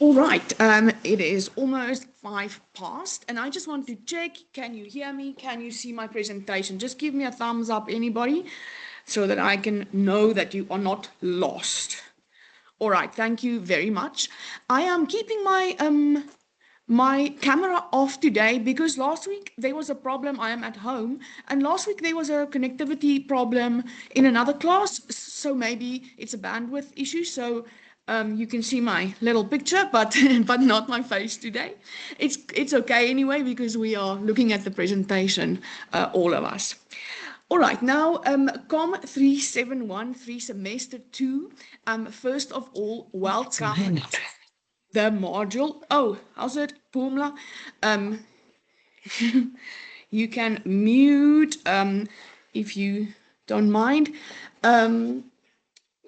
All right, it is almost 5 past, and I just want to check, can you hear me? Can you see my presentation? Just give me a thumbs up, anybody, so that I can know that you are not lost. All right, thank you very much. I am keeping my camera off today because last week there was a problem. I am at home, and last week there was a connectivity problem in another class, so maybe it's a bandwidth issue. So you can see my little picture, but but not my face today. It's okay anyway because we are looking at the presentation, all of us. All right, now COM3713 semester 2. First of all, welcome the module. Oh, how's it, Pumla? Um, you can mute if you don't mind.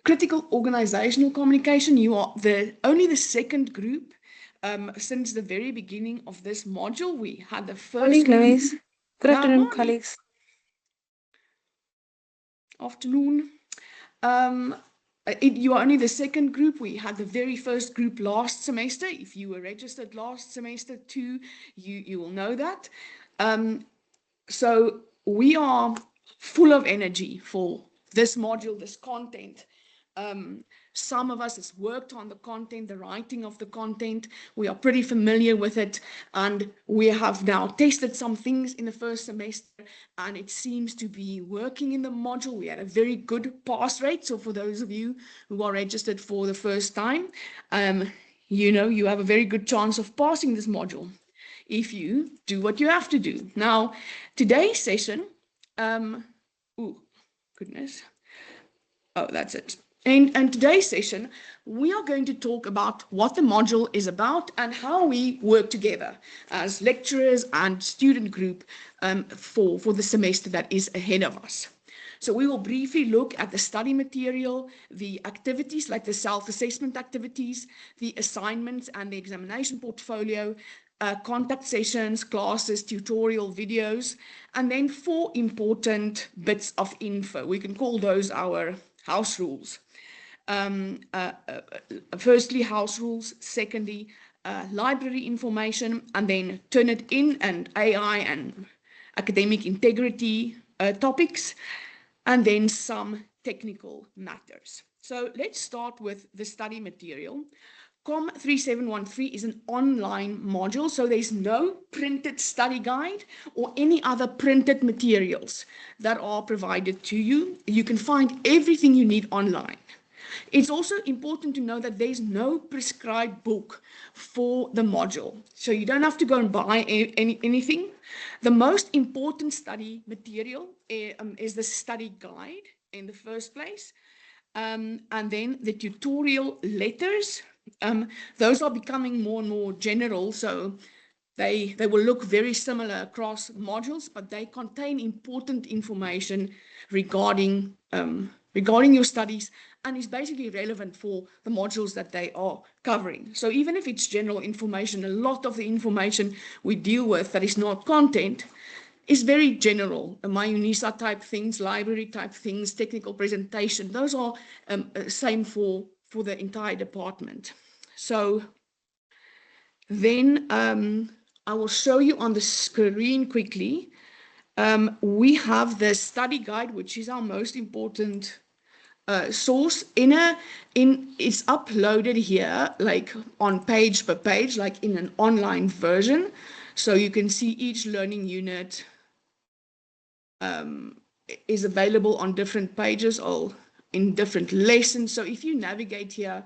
Critical organizational communication. You are only the second group. Since the very beginning of this module, we had the first. Morning, Louise. Good afternoon, morning. colleagues. Afternoon. You are only the second group. We had the very first group last semester. If you were registered last semester too, you will know that. So we are full of energy for this module, this content. Some of us has worked on the content, the writing of the content. We are pretty familiar with it, and we have now tested some things in the first semester, and it seems to be working in the module. We had a very good pass rate. So for those of you who are registered for the first time, you have a very good chance of passing this module if you do what you have to do. Now, today's session, oh, goodness. Oh, that's it. And today's session, we are going to talk about what the module is about and how we work together as lecturers and student group for the semester that is ahead of us. So we will briefly look at the study material, the activities like the self-assessment activities, the assignments and the examination portfolio, contact sessions, classes, tutorial videos, and then 4 important bits of info. We can call those our house rules. Firstly, house rules. Secondly, library information, and then Turnitin and AI and academic integrity topics, and then some technical matters. So let's start with the study material. COM3713 is an online module, so there's no printed study guide or any other printed materials that are provided to you. You can find everything you need online. It's also important to know that there's no prescribed book for the module, so you don't have to go and buy anything. The most important study material is the study guide in the first place, and then the tutorial letters. Those are becoming more and more general, so they will look very similar across modules, but they contain important information regarding your studies and is basically relevant for the modules that they are covering. So even if it's general information, a lot of the information we deal with that is not content is very general. My UNISA type things, library type things, technical presentation, those are same for the entire department. So then I will show you on the screen quickly. We have the study guide, which is our most important source. It's uploaded here, like on page per page, like in an online version. So you can see each learning unit is available on different pages or in different lessons. So if you navigate here,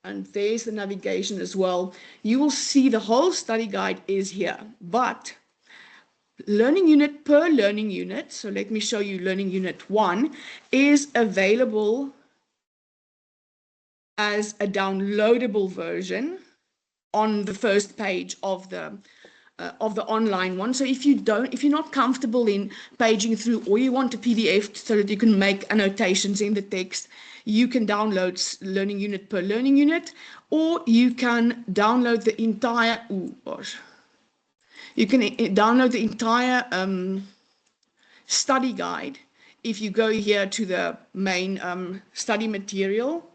and there's the navigation as well, you will see the whole study guide is here. But learning unit per learning unit, so let me show you learning unit 1, is available as a downloadable version on the first page of the online one. So if you're not comfortable in paging through, or you want a PDF so that you can make annotations in the text, you can download learning unit per learning unit, or you can download the entire, you can download the entire study guide if you go here to the main study material.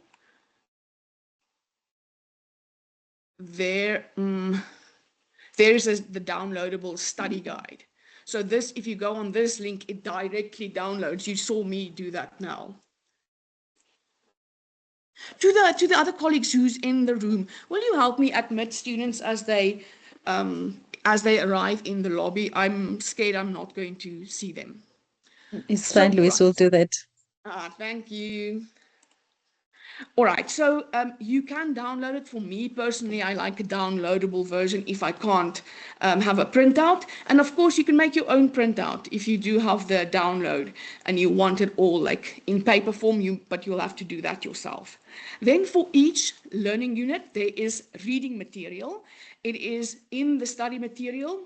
there, there is the downloadable study guide. So this, if you go on this link, it directly downloads. You saw me do that now. To the other colleagues who's in the room, will you help me admit students as they arrive in the lobby? I'm scared I'm not going to see them. It's fine, Louise, we'll do that. Thank you. All right, so you can download it. For me personally, I like a downloadable version if I can't have a printout. And of course, you can make your own printout if you do have the download and you want it all like in paper form, but you'll have to do that yourself. Then for each learning unit, there is reading material. It is in the study material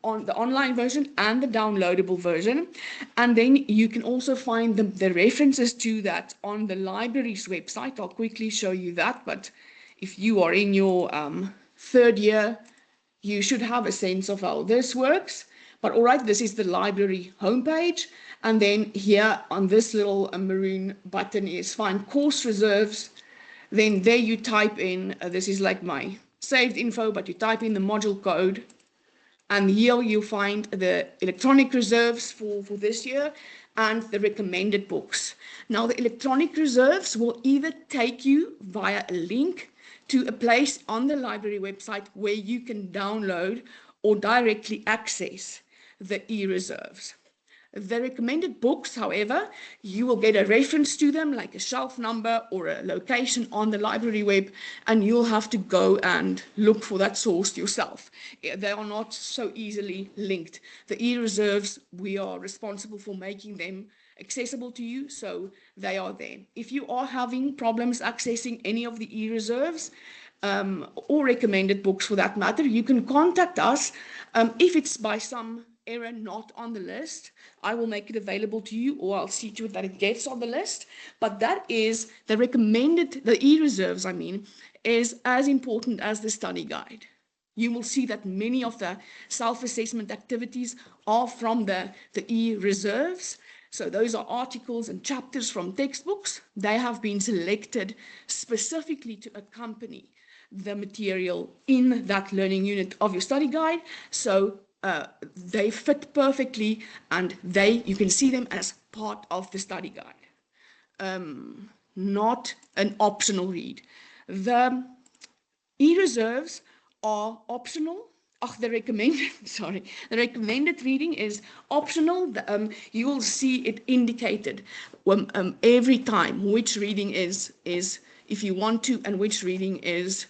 on the online version and the downloadable version. And then you can also find the references to that on the library's website. I'll quickly show you that. But if you are in your third year, you should have a sense of how this works. But all right, this is the library homepage. And then here on this little maroon button is find course reserves. Then there you type in, this is like my saved info, but you type in the module code. And here you find the electronic reserves for this year and the recommended books. Now the electronic reserves will either take you via a link to a place on the library website where you can download or directly access the e-reserves. The recommended books, however, you will get a reference to them, like a shelf number or a location on the library web, and you'll have to go and look for that source yourself. They are not so easily linked. The e-reserves, we are responsible for making them accessible to you, so they are there. If you are having problems accessing any of the e-reserves, or recommended books for that matter, you can contact us. If it's by some error not on the list, I will make it available to you, or I'll see to it that it gets on the list. But that is the recommended, the e-reserves, I mean, is as important as the study guide. You will see that many of the self-assessment activities are from the e-reserves. So those are articles and chapters from textbooks. They have been selected specifically to accompany the material in that learning unit of your study guide. So they fit perfectly, and you can see them as part of the study guide, not an optional read. The e-reserves are optional. The recommended reading is optional. You will see it indicated every time which reading is if you want to, and which reading is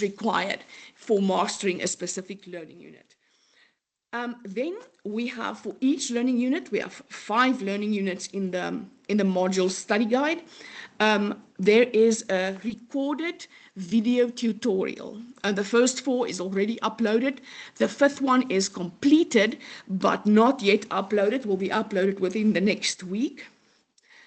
required for mastering a specific learning unit. Then we have, for each learning unit, we have 5 learning units in the module study guide. There is a recorded video tutorial. The first 4 is already uploaded. The 5th one is completed, but not yet uploaded. Will be uploaded within the next week.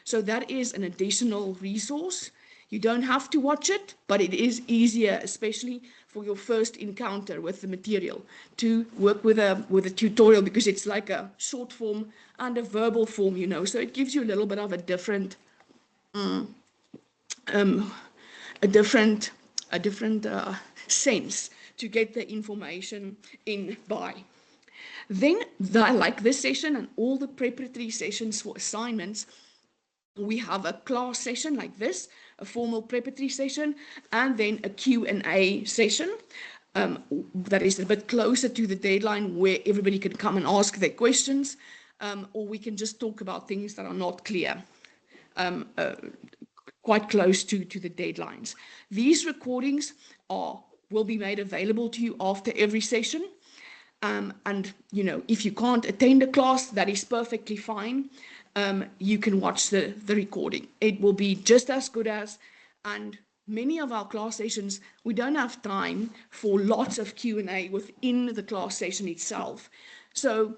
So that is an additional resource. You don't have to watch it, but it is easier, especially for your first encounter with the material, to work with a tutorial, because it's like a short form and a verbal form, you know. So it gives you a little bit of a different sense to get the information in by. Then, like this session and all the preparatory sessions for assignments, we have a class session like this, a formal preparatory session, and then a Q&A session that is a bit closer to the deadline, where everybody can come and ask their questions, or we can just talk about things that are not clear, quite close to the deadlines. These recordings will be made available to you after every session. And, you know, if you can't attend a class, that is perfectly fine. You can watch the recording. It will be just as good as, and many of our class sessions, we don't have time for lots of Q&A within the class session itself. So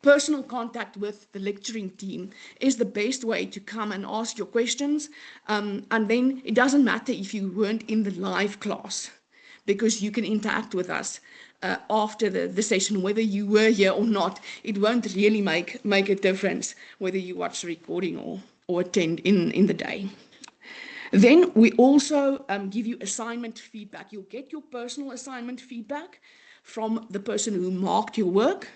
personal contact with the lecturing team is the best way to come and ask your questions. And then it doesn't matter if you weren't in the live class, because you can interact with us after the session, whether you were here or not. It won't really make a difference whether you watch the recording or attend in the day. Then we also give you assignment feedback. You'll get your personal assignment feedback from the person who marked your work,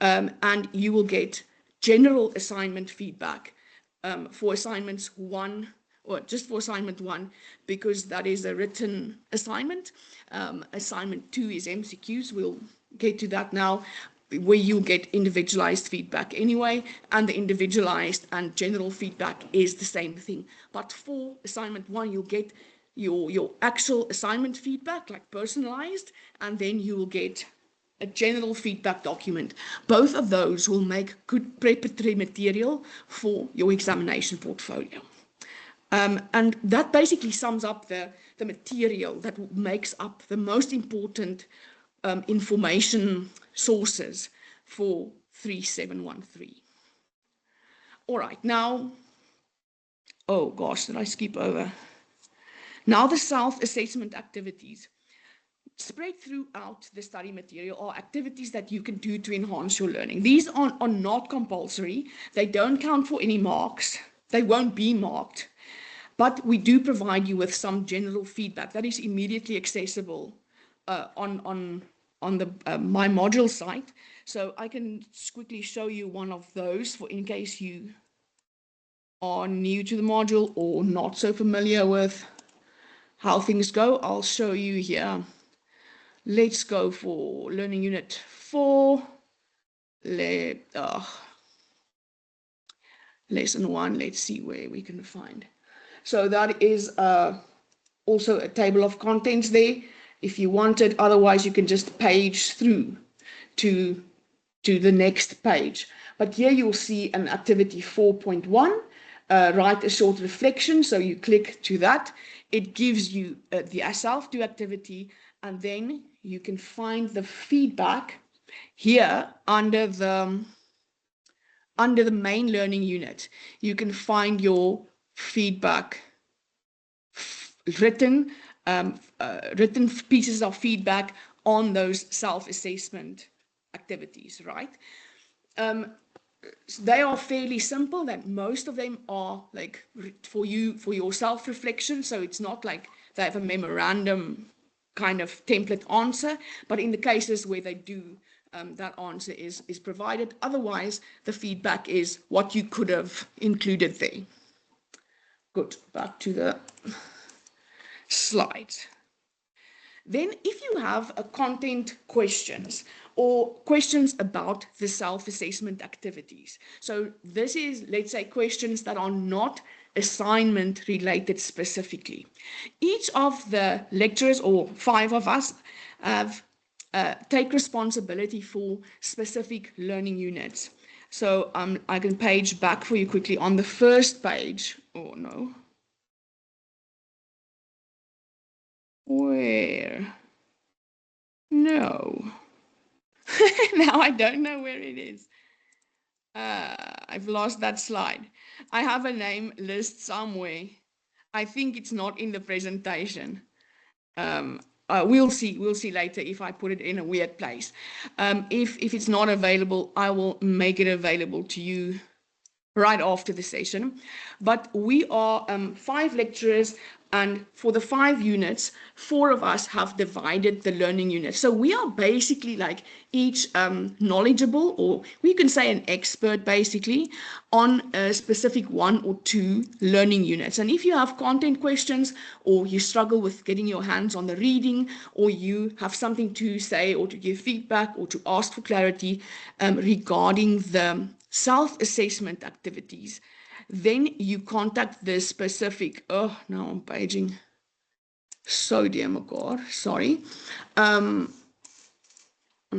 and you will get general assignment feedback for assignments 1, or just for assignment 1, because that is a written assignment. Assignment 2 is MCQs. We'll get to that now, where you'll get individualized feedback anyway, and the individualized and general feedback is the same thing. But for assignment 1, you'll get your actual assignment feedback, like personalized, and then you will get a general feedback document. Both of those will make good preparatory material for your examination portfolio. And that basically sums up the material that makes up the most important information sources for 3713. All right, now, oh gosh, did I skip over? Now the self-assessment activities. Spread throughout the study material are activities that you can do to enhance your learning. These are not compulsory. They don't count for any marks. They won't be marked. But we do provide you with some general feedback that is immediately accessible on the My Module site. So I can quickly show you one of those for in case you are new to the module or not so familiar with how things go. I'll show you here. Let's go for Learning Unit 4. Lesson 1. Let's see where we can find. So that is also a table of contents there if you want it. Otherwise, you can just page through to the next page. But here you'll see an activity 4.1, write a short reflection. So you click to that. It gives you the self-do activity, and then you can find the feedback here under the main learning unit. You can find your feedback, written pieces of feedback on those self-assessment activities, right? They are fairly simple, that most of them are like for your self-reflection. So it's not like they have a memorandum kind of template answer, but in the cases where they do, that answer is provided. Otherwise, the feedback is what you could have included there. Good, back to the slides. Then if you have content questions or questions about the self-assessment activities, so this is, let's say, questions that are not assignment related specifically. Each of the lecturers, or 5 of us, have take responsibility for specific learning units. So I can page back for you quickly on the first page. Oh no. Where? No. Now I don't know where it is. I've lost that slide. I have a name list somewhere. I think it's not in the presentation. We'll see later if I put it in a weird place. If it's not available, I will make it available to you right after the session. But we are 5 lecturers, and for the 5 units, 4 of us have divided the learning units. So we are basically like each knowledgeable, or we can say an expert basically, on a specific 1 or 2 learning units. And if you have content questions, or you struggle with getting your hands on the reading, or you have something to say or to give feedback or to ask for clarity regarding the self-assessment activities, then you contact the specific, oh, now I'm paging so dear my God, sorry. I'm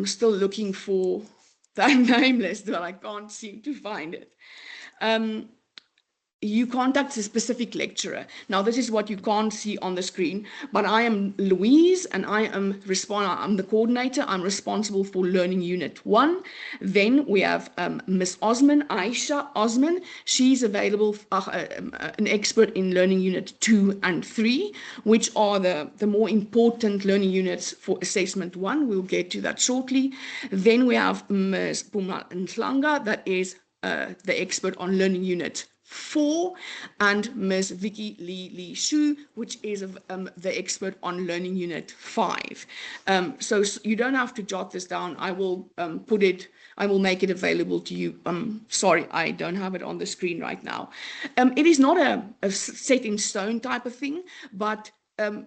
still looking for that name list, but I can't seem to find it. You contact a specific lecturer. Now, this is what you can't see on the screen, but I am Louise, and I'm the coordinator. I'm responsible for Learning Unit 1. Then we have Miss Osman, Aisha Osman. She's available, an expert in Learning Unit 2 and 3, which are the more important learning units for Assessment 1. We'll get to that shortly. Then we have Ms. Puma Ntlanga, that is the expert on Learning Unit 4, and Ms. Vicky Lee Shu, which is the expert on Learning Unit 5. So you don't have to jot this down. I will I will make it available to you. Sorry, I don't have it on the screen right now. It is not a set in stone type of thing, but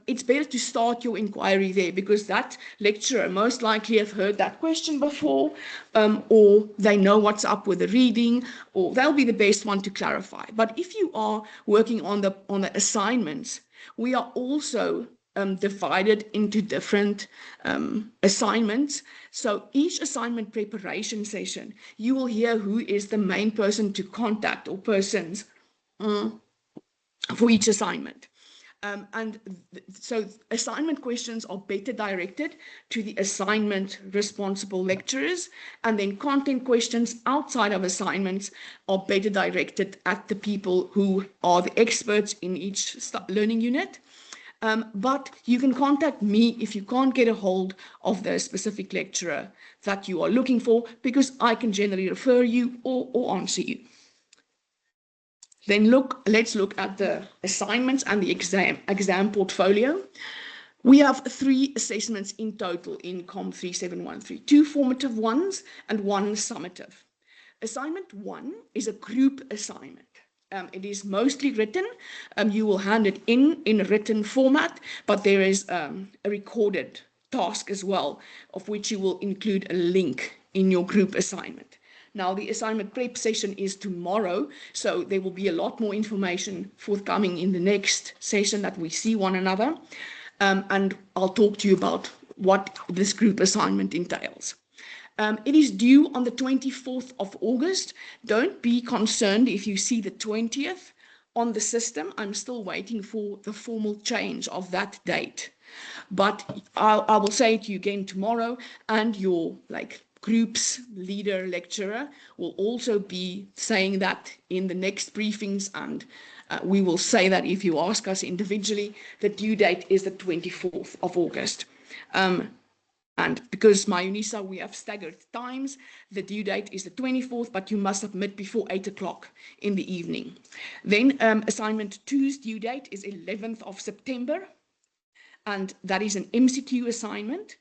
it's better to start your inquiry there, because that lecturer most likely have heard that question before, or they know what's up with the reading, or they'll be the best one to clarify. But if you are working on the assignments, we are also divided into different assignments. So each assignment preparation session, you will hear who is the main person to contact, or persons, for each assignment. So assignment questions are better directed to the assignment responsible lecturers, and then content questions outside of assignments are better directed at the people who are the experts in each learning unit. But you can contact me if you can't get a hold of the specific lecturer that you are looking for, because I can generally refer you or answer you. Then let's look at the assignments and the exam portfolio. We have 3 assessments in total in COM3713, 2 formative ones and 1 summative. Assignment 1 is a group assignment. It is mostly written. You will hand it in written format, but there is a recorded task as well, of which you will include a link in your group assignment. Now, the assignment prep session is tomorrow, so there will be a lot more information forthcoming in the next session that we see one another. And I'll talk to you about what this group assignment entails. It is due on the 24th of August. Don't be concerned if you see the 20th on the system. I'm still waiting for the formal change of that date. But I will say it to you again tomorrow, and your group's leader lecturer will also be saying that in the next briefings, and we will say that if you ask us individually. The due date is the 24th of August. And because my UNISA, we have staggered times, the due date is the 24th, but you must submit before 8 o'clock in the evening. Then assignment 2's due date is 11th of September, and that is an MCQ assignment.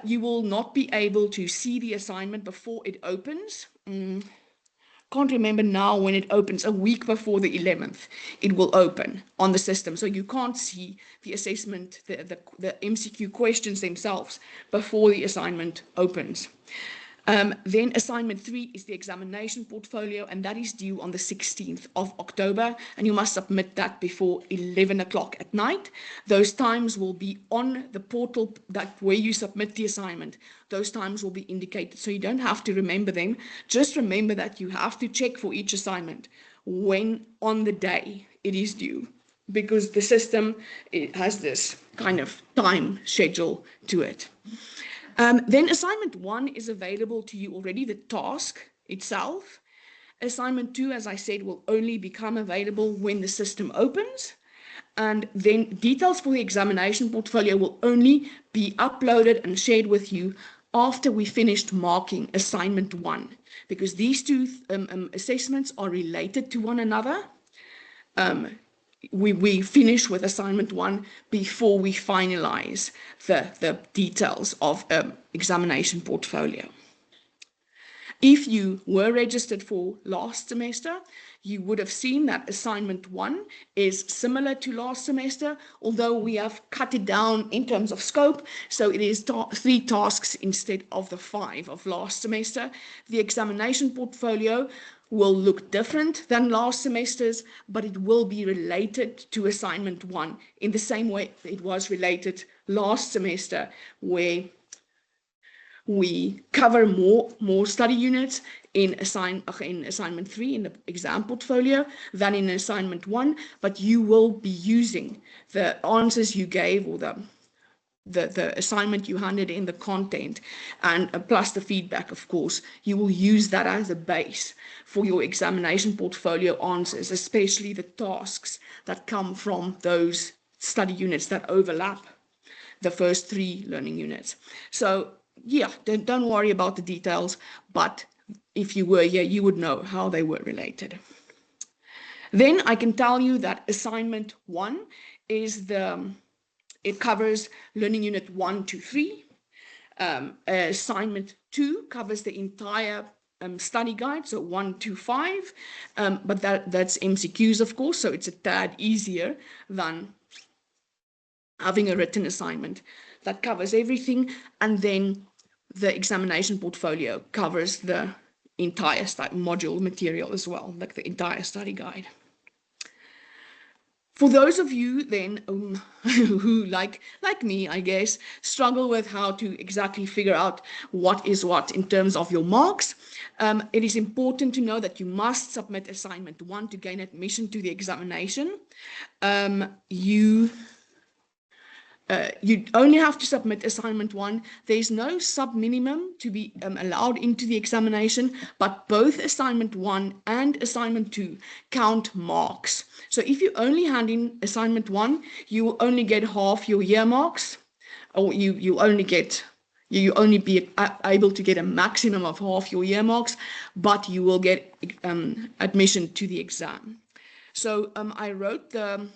You will not be able to see the assignment before it opens. Can't remember now when it opens. A week before the 11th, it will open on the system. So you can't see the assessment, the MCQ questions themselves before the assignment opens. Then assignment 3 is the examination portfolio, and that is due on the 16th of October, and you must submit that before 11 o'clock at night. Those times will be on the portal where you submit the assignment. Those times will be indicated, so you don't have to remember them. Just remember that you have to check for each assignment when on the day it is due, because the system, it has this kind of time schedule to it. Then assignment 1 is available to you already, the task itself. Assignment 2, as I said, will only become available when the system opens. And then details for the examination portfolio will only be uploaded and shared with you after we finished marking assignment 1, because these 2 assessments are related to one another. We finish with assignment 1 before we finalize the details of examination portfolio. If you were registered for last semester, you would have seen that assignment 1 is similar to last semester, although we have cut it down in terms of scope, so it is 3 tasks instead of the 5 of last semester. The examination portfolio will look different than last semester's, but it will be related to assignment 1 in the same way it was related last semester, where we cover more study units in assignment 3 in the exam portfolio than in assignment 1, but you will be using the answers you gave, or the assignment you handed in, the content, and plus the feedback, of course. You will use that as a base for your examination portfolio answers, especially the tasks that come from those study units that overlap the first 3 learning units. So yeah, don't worry about the details, but if you were here, you would know how they were related. Then I can tell you that assignment 1 is it covers learning unit 1 to 3. Assignment 2 covers the entire study guide, so 1 to 5, but that's MCQs, of course, so it's a tad easier than having a written assignment that covers everything. And then the examination portfolio covers the entire module material as well, like the entire study guide. For those of you then who, like me, I guess, struggle with how to exactly figure out what is what in terms of your marks, it is important to know that you must submit assignment 1 to gain admission to the examination. You only have to submit assignment 1. There's no sub-minimum to be allowed into the examination, but both assignment 1 and assignment 2 count marks. So if you only hand in assignment 1, you will only get half your year marks, or you only be able to get a maximum of half your year marks, but you will get admission to the exam. So I wrote the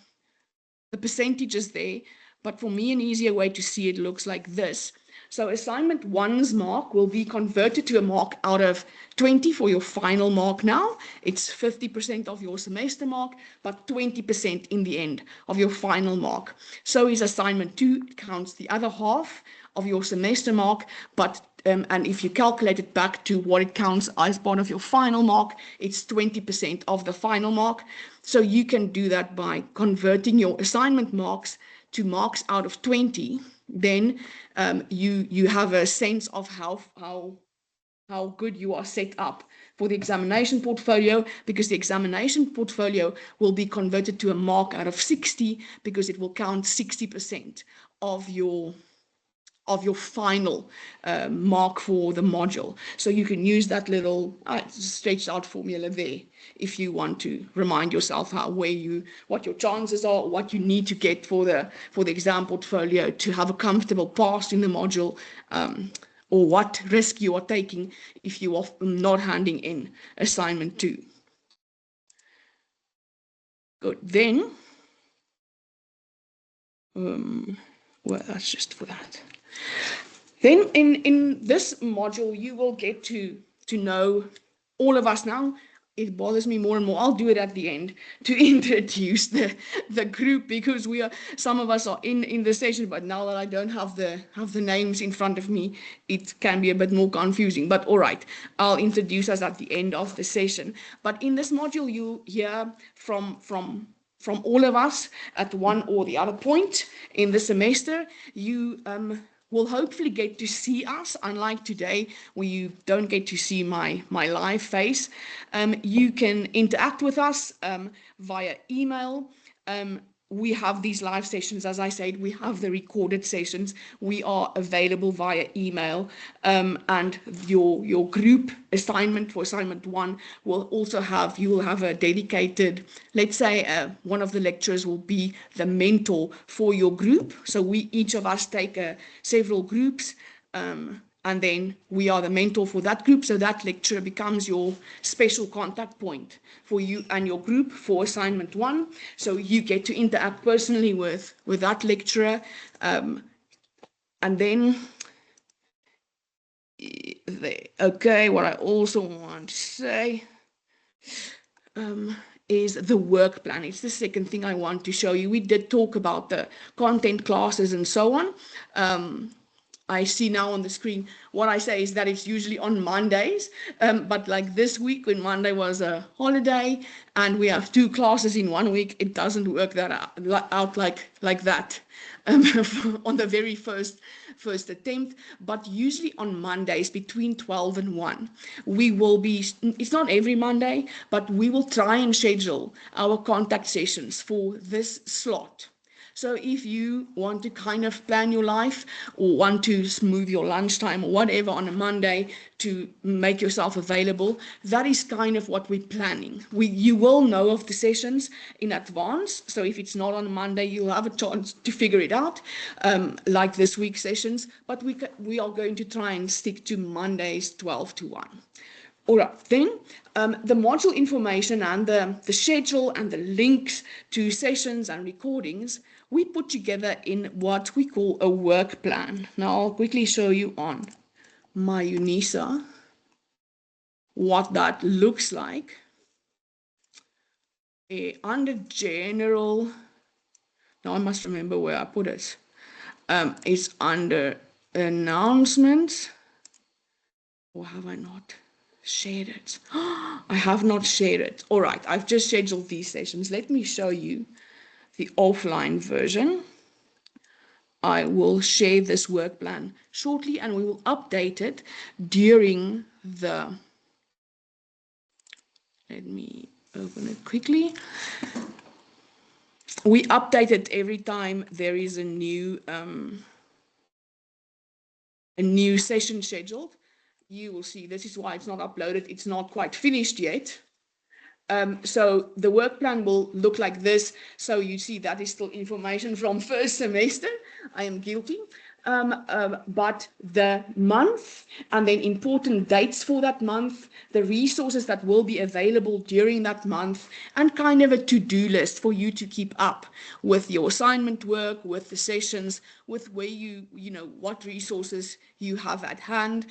percentages there, but for me, an easier way to see it looks like this. So assignment 1's mark will be converted to a mark out of 20 for your final mark now. It's 50% of your semester mark, but 20% in the end of your final mark. So is assignment 2, it counts the other half of your semester mark, but and if you calculate it back to what it counts as part of your final mark, it's 20% of the final mark. So you can do that by converting your assignment marks to marks out of 20. Then you have a sense of how good you are set up for the examination portfolio, because the examination portfolio will be converted to a mark out of 60, because it will count 60% of your final mark for the module. So you can use that little stretched out formula there if you want to remind yourself what your chances are, what you need to get for the exam portfolio to have a comfortable pass in the module, or what risk you are taking if you are not handing in assignment 2. Good. Then, well, that's just for that. Then in this module, you will get to know all of us now. It bothers me more and more. I'll do it at the end to introduce the group, because some of us are in the session, but now that I don't have the names in front of me, it can be a bit more confusing. But all right, I'll introduce us at the end of the session. But in this module, you hear from all of us at one or the other point in the semester. You will hopefully get to see us, unlike today where you don't get to see my live face. You can interact with us via email. We have these live sessions, as I said, we have the recorded sessions. We are available via email, and your group assignment for assignment 1 you will have a dedicated, let's say one of the lecturers will be the mentor for your group. So each of us take several groups, and then we are the mentor for that group. So that lecturer becomes your special contact point for you and your group for assignment 1. So you get to interact personally with that lecturer. And then, what I also want to say is the work plan. It's the second thing I want to show you. We did talk about the content classes and so on. I see now on the screen, what I say is that it's usually on Mondays, but like this week when Monday was a holiday and we have 2 classes in 1 week, it doesn't work that out like that on the very first attempt. But usually on Mondays between 12 and 1, it's not every Monday, but we will try and schedule our contact sessions for this slot. So if you want to kind of plan your life or want to smooth your lunchtime or whatever on a Monday to make yourself available, that is kind of what we're planning. You will know of the sessions in advance. So if it's not on a Monday, you'll have a chance to figure it out, like this week's sessions. But we are going to try and stick to Mondays 12 to 1. All right, then the module information and the schedule and the links to sessions and recordings, we put together in what we call a work plan. Now I'll quickly show you on my UNISA what that looks like. Under general, now I must remember where I put it. It's under announcements, or have I not shared it? I have not shared it. All right, I've just scheduled these sessions. Let me show you the offline version. I will share this work plan shortly and we will update it during the, let me open it quickly. We update it every time there is a new session scheduled. You will see this is why it's not uploaded. It's not quite finished yet. So the work plan will look like this. So you see that is still information from first semester. I am guilty. But the month and then important dates for that month, the resources that will be available during that month, and kind of a to-do list for you to keep up with your assignment work, with the sessions, with where you know, what resources you have at hand,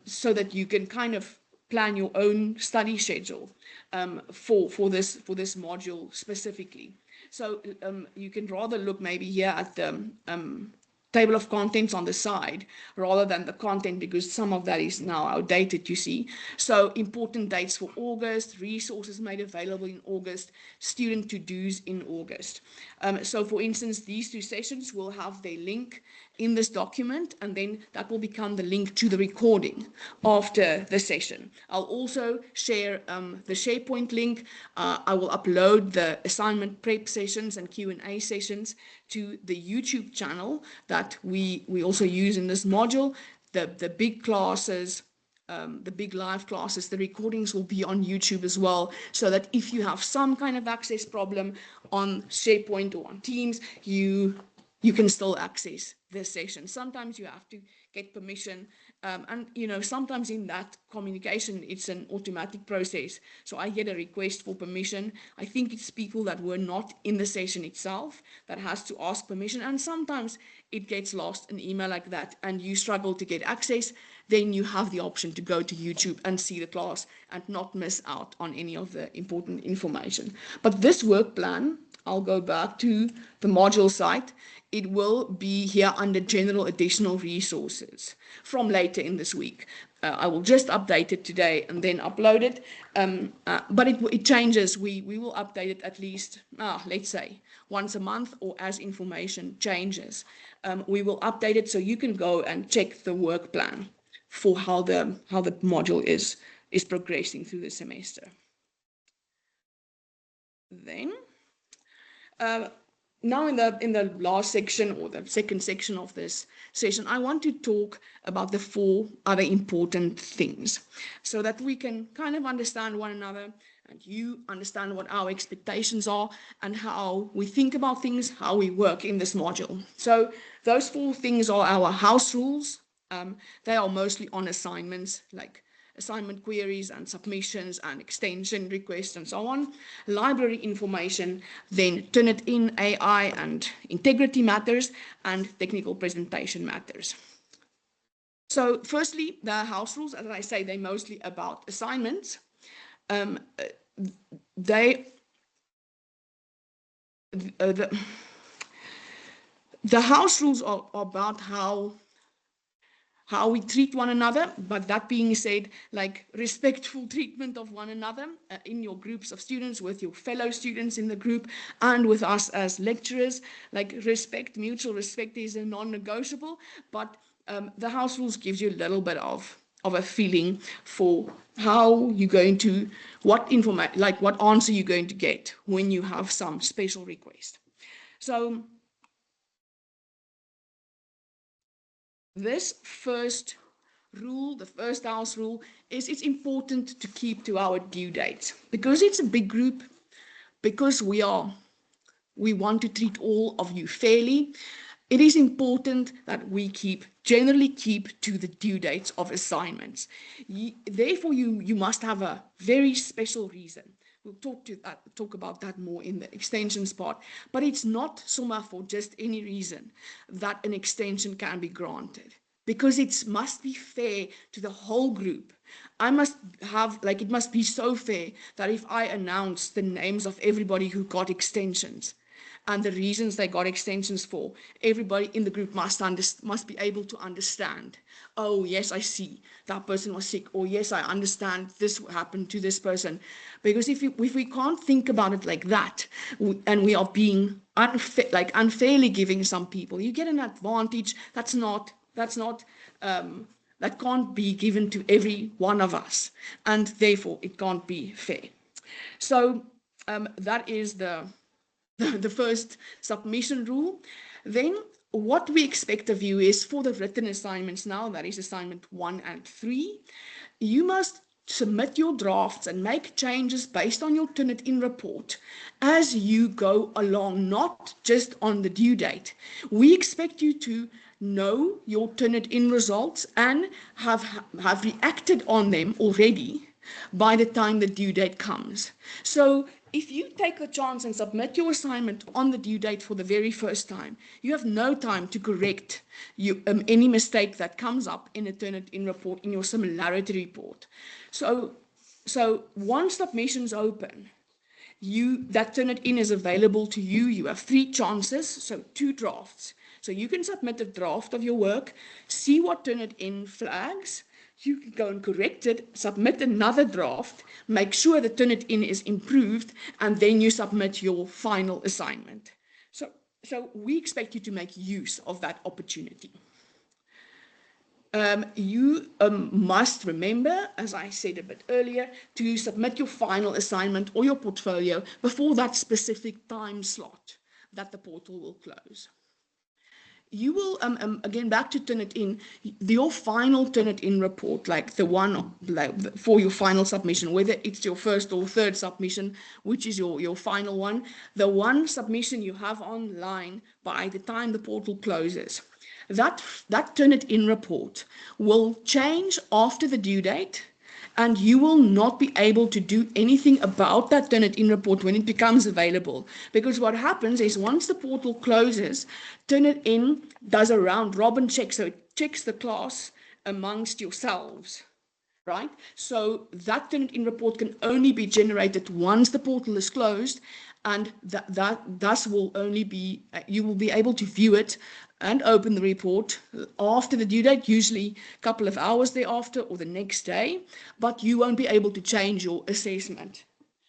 so that you can kind of plan your own study schedule for this module specifically. So you can rather look maybe here at the table of contents on the side rather than the content, because some of that is now outdated, you see. So important dates for August, resources made available in August, student to-dos in August. So for instance, these two sessions will have their link in this document, and then that will become the link to the recording after the session. I'll also share the SharePoint link. I will upload the assignment prep sessions and Q&A sessions to the YouTube channel that we also use in this module. The big classes, the big live classes, the recordings will be on YouTube as well, so that if you have some kind of access problem on SharePoint or on Teams, you can still access this session. Sometimes you have to get permission, and you know, sometimes in that communication it's an automatic process. So I get a request for permission. I think it's people that were not in the session itself that has to ask permission, and sometimes it gets lost in email like that and you struggle to get access. Then you have the option to go to YouTube and see the class and not miss out on any of the important information. But this work plan, I'll go back to the module site. It will be here under general additional resources from later in this week. I will just update it today and then upload it. But it changes. We will update it at least, let's say, once a month, or as information changes. We will update it so you can go and check the work plan for how the module is progressing through the semester. Then, now in the last section, or the second section of this session, I want to talk about the 4 other important things, so that we can kind of understand one another, and you understand what our expectations are and how we think about things, how we work in this module. So those 4 things are our house rules. They are mostly on assignments, like assignment queries and submissions and extension requests and so on. Library information, then Turnitin, AI and integrity matters, and technical presentation matters. So firstly, the house rules, as I say, they're mostly about assignments. The house rules are about how we treat one another, but that being said, like respectful treatment of one another in your groups of students, with your fellow students in the group, and with us as lecturers. Like respect, mutual respect is a non-negotiable, but the house rules gives you a little bit of a feeling for how you're going to, what answer you're going to get when you have some special request. So this first rule, the first house rule, is it's important to keep to our due dates, because it's a big group, because we want to treat all of you fairly. it is important that we generally keep to the due dates of assignments. Therefore, you must have a very special reason. We'll talk about that more in the extensions part. But it's not somewhere for just any reason that an extension can be granted, because it must be fair to the whole group. It must be so fair that if I announce the names of everybody who got extensions and the reasons they got extensions for, everybody in the group must be able to understand. Oh, yes, I see that person was sick. Or yes, I understand this happened to this person. Because if we can't think about it like that, and we are being unfairly giving some people, you get an advantage that can't be given to every one of us, and therefore it can't be fair. So that is the first submission rule. Then what we expect of you is, for the written assignments now, that is assignment 1 and 3, you must submit your drafts and make changes based on your Turnitin report as you go along, not just on the due date. We expect you to know your Turnitin results and have reacted on them already by the time the due date comes. So if you take the chance and submit your assignment on the due date for the very first time, you have no time to correct any mistake that comes up in a Turnitin report, in your similarity report. So once submissions open, that Turnitin is available to you. You have 3 chances, so 2 drafts. So you can submit a draft of your work, see what Turnitin flags. You can go and correct it, submit another draft, make sure the Turnitin is improved, and then you submit your final assignment. So we expect you to make use of that opportunity. You must remember, as I said a bit earlier, to submit your final assignment or your portfolio before that specific time slot that the portal will close. You will, again, back to Turnitin, your final Turnitin report, like the one for your final submission, whether it's your first or third submission, which is your final one, the one submission you have online by the time the portal closes, that Turnitin report will change after the due date, and you will not be able to do anything about that Turnitin report when it becomes available. Because what happens is, once the portal closes, Turnitin does a round robin check, so it checks the class amongst yourselves, right? So that Turnitin report can only be generated once the portal is closed, and that thus will only be, you will be able to view it and open the report after the due date, usually a couple of hours thereafter or the next day, but you won't be able to change your assessment.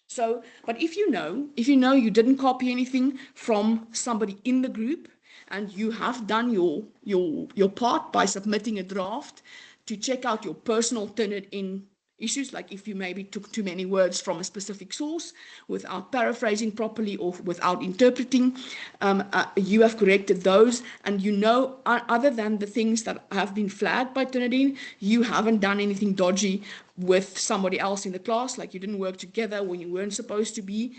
So, but if you know you didn't copy anything from somebody in the group, and you have done your part by submitting a draft to check out your personal Turnitin issues, like if you maybe took too many words from a specific source without paraphrasing properly or without interpreting, you have corrected those, and other than the things that have been flagged by Turnitin, you haven't done anything dodgy with somebody else in the class, like you didn't work together when you weren't supposed to be,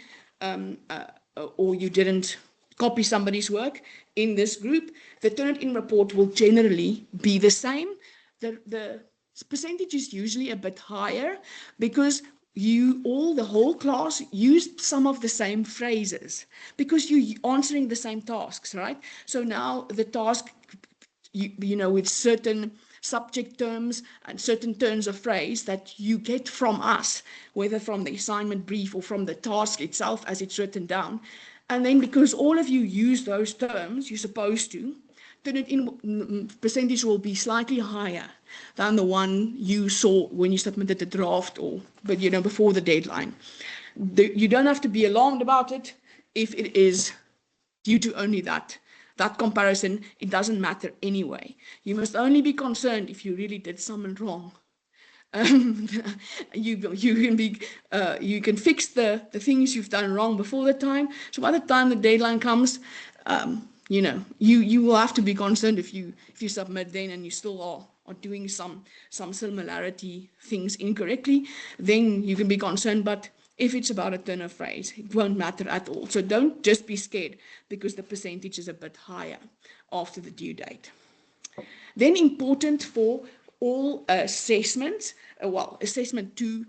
or you didn't copy somebody's work in this group. The Turnitin report will generally be the same. The percentage is usually a bit higher because the whole class used some of the same phrases, because you're answering the same tasks, right? So now the task, with certain subject terms and certain turns of phrase that you get from us, whether from the assignment brief or from the task itself as it's written down. And then because all of you use those terms, you're supposed to, Turnitin percentage will be slightly higher than the one you saw when you submitted the draft before the deadline. You don't have to be alarmed about it if it is due to only that comparison. It doesn't matter anyway. You must only be concerned if you really did something wrong. You can fix the things you've done wrong before the time. So by the time the deadline comes, you will have to be concerned if you submit then and you still are doing some similarity things incorrectly. Then you can be concerned. But If it's about a turn of phrase, it won't matter at all. So don't just be scared because the percentage is a bit higher after the due date. Then important for all assessments, well, assessment 2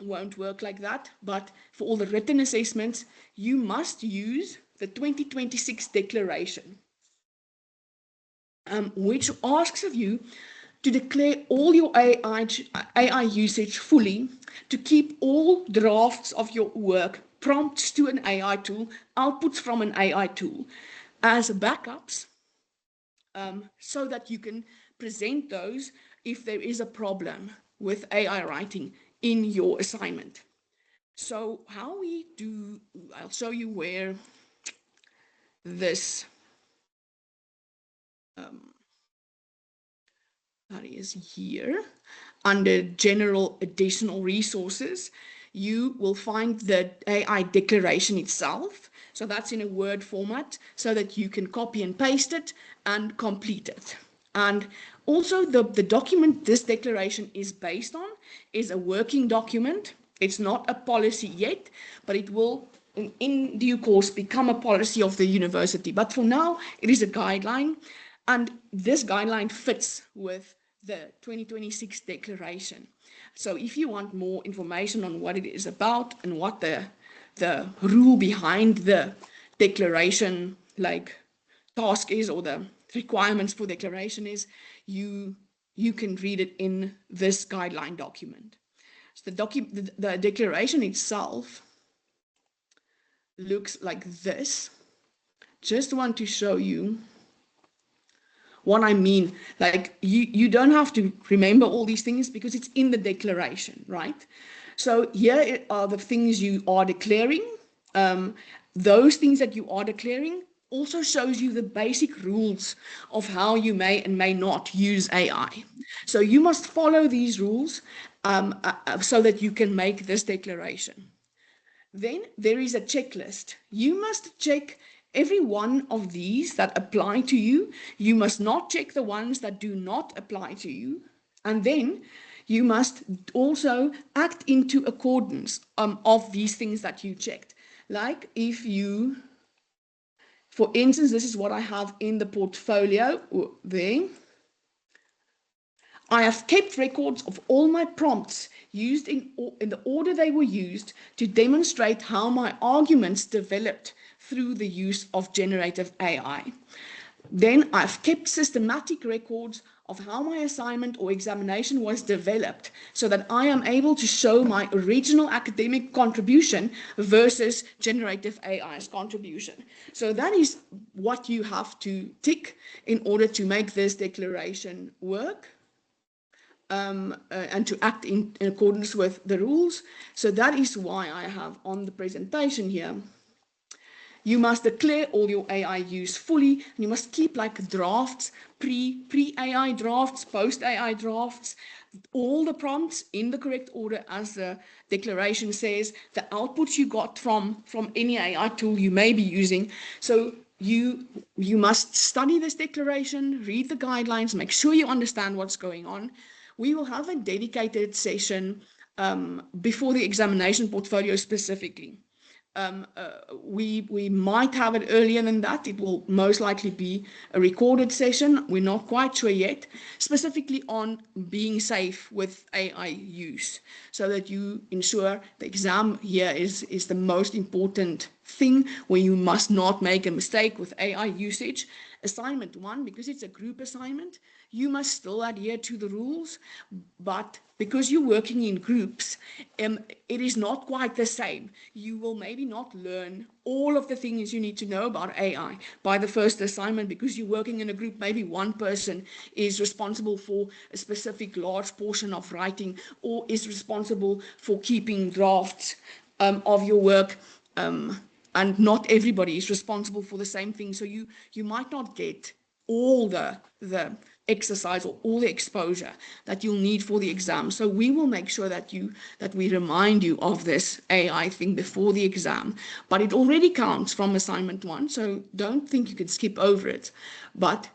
won't work like that, but for all the written assessments, you must use the 2026 declaration, which asks of you to declare all your AI usage fully, to keep all drafts of your work, prompts to an AI tool, outputs from an AI tool as backups, so that you can present those if there is a problem with AI writing in your assignment. So how we do, I'll show you where this that is here. Under general additional resources, you will find the AI declaration itself. So that's in a Word format so that you can copy and paste it and complete it. And also the document this declaration is based on is a working document. It's not a policy yet, but it will in due course become a policy of the university. But for now, it is a guideline. And this guideline fits with the 2026 declaration. So if you want more information on what it is about and what the rule behind the declaration like task is, or the requirements for declaration is, you can read it in this guideline document. So the declaration itself looks like this. Just want to show you what I mean. Like you don't have to remember all these things because it's in the declaration, right? So here are the things you are declaring. Those things that you are declaring also shows you the basic rules of how you may and may not use AI. So you must follow these rules so that you can make this declaration. Then there is a checklist. You must check every one of these that apply to you. You must not check the ones that do not apply to you. And then you must also act into accordance of these things that you checked. Like if you, for instance, this is what I have in the portfolio there. I have kept records of all my prompts used in the order they were used to demonstrate how my arguments developed through the use of generative AI. Then I've kept systematic records of how my assignment or examination was developed so that I am able to show my original academic contribution versus generative AI's contribution. So that is what you have to tick in order to make this declaration work. And to act in accordance with the rules. So that is why I have on the presentation here, you must declare all your AI use fully, and you must keep like drafts, pre-AI drafts, post-AI drafts, all the prompts in the correct order as the declaration says, the outputs you got from any AI tool you may be using. So you must study this declaration, read the guidelines, make sure you understand what's going on. We will have a dedicated session before the examination portfolio specifically. We might have it earlier than that. It will most likely be a recorded session. We're not quite sure yet, specifically on being safe with AI use, so that you ensure the exam here is the most important thing, where you must not make a mistake with AI usage. Assignment 1, because it's a group assignment, you must still adhere to the rules, but because you're working in groups, it is not quite the same. You will maybe not learn all of the things you need to know about AI by the first assignment, because you're working in a group. Maybe one person is responsible for a specific large portion of writing, or is responsible for keeping drafts of your work. And not everybody is responsible for the same thing. So you might not get all the exercise or all the exposure that you'll need for the exam. So we will make sure that we remind you of this AI thing before the exam. But it already counts from assignment 1, so don't think you can skip over it. But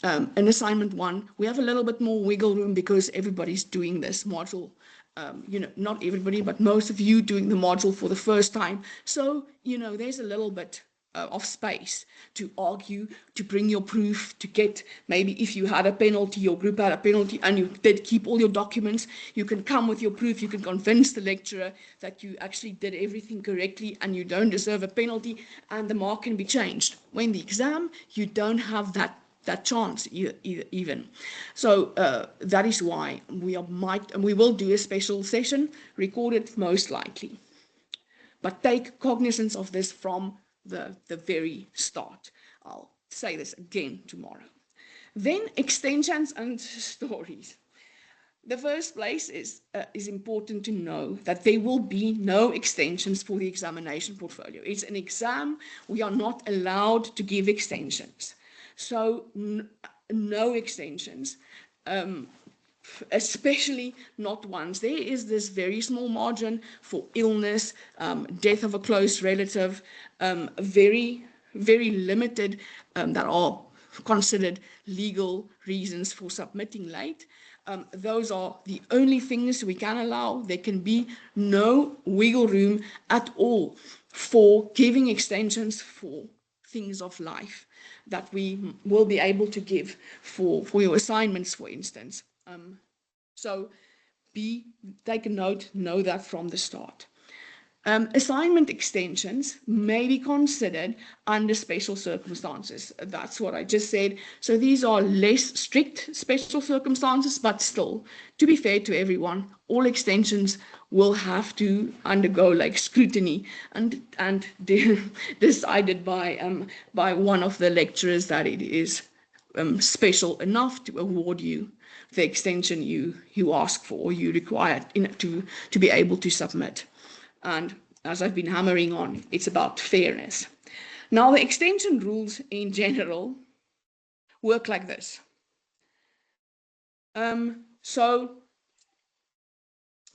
in assignment 1, we have a little bit more wiggle room because everybody's doing this module not everybody, but most of you doing the module for the first time. So, there's a little bit of space to argue, to bring your proof, to get, maybe if you had a penalty, your group had a penalty, and you did keep all your documents, you can come with your proof, you can convince the lecturer that you actually did everything correctly and you don't deserve a penalty, and the mark can be changed. When the exam, you don't have that chance even. So that is why we will do a special session, recorded most likely. But take cognizance of this from the very start. I'll say this again tomorrow. Then extensions and stories. The first place is important to know that there will be no extensions for the examination portfolio. It's an exam. We are not allowed to give extensions. So no extensions, especially not ones. There is this very small margin for illness, death of a close relative, very, very limited that are considered legal reasons for submitting late. Those are the only things we can allow. There can be no wiggle room at all for giving extensions for things of life that we will be able to give for your assignments, for instance. So take a note, know that from the start. Assignment extensions may be considered under special circumstances. That's what I just said. So these are less strict special circumstances, but still, to be fair to everyone, all extensions will have to undergo like scrutiny and decided by one of the lecturers that it is special enough to award you the extension you ask for or you require to be able to submit. And as I've been hammering on, it's about fairness. Now, the extension rules in general work like this. So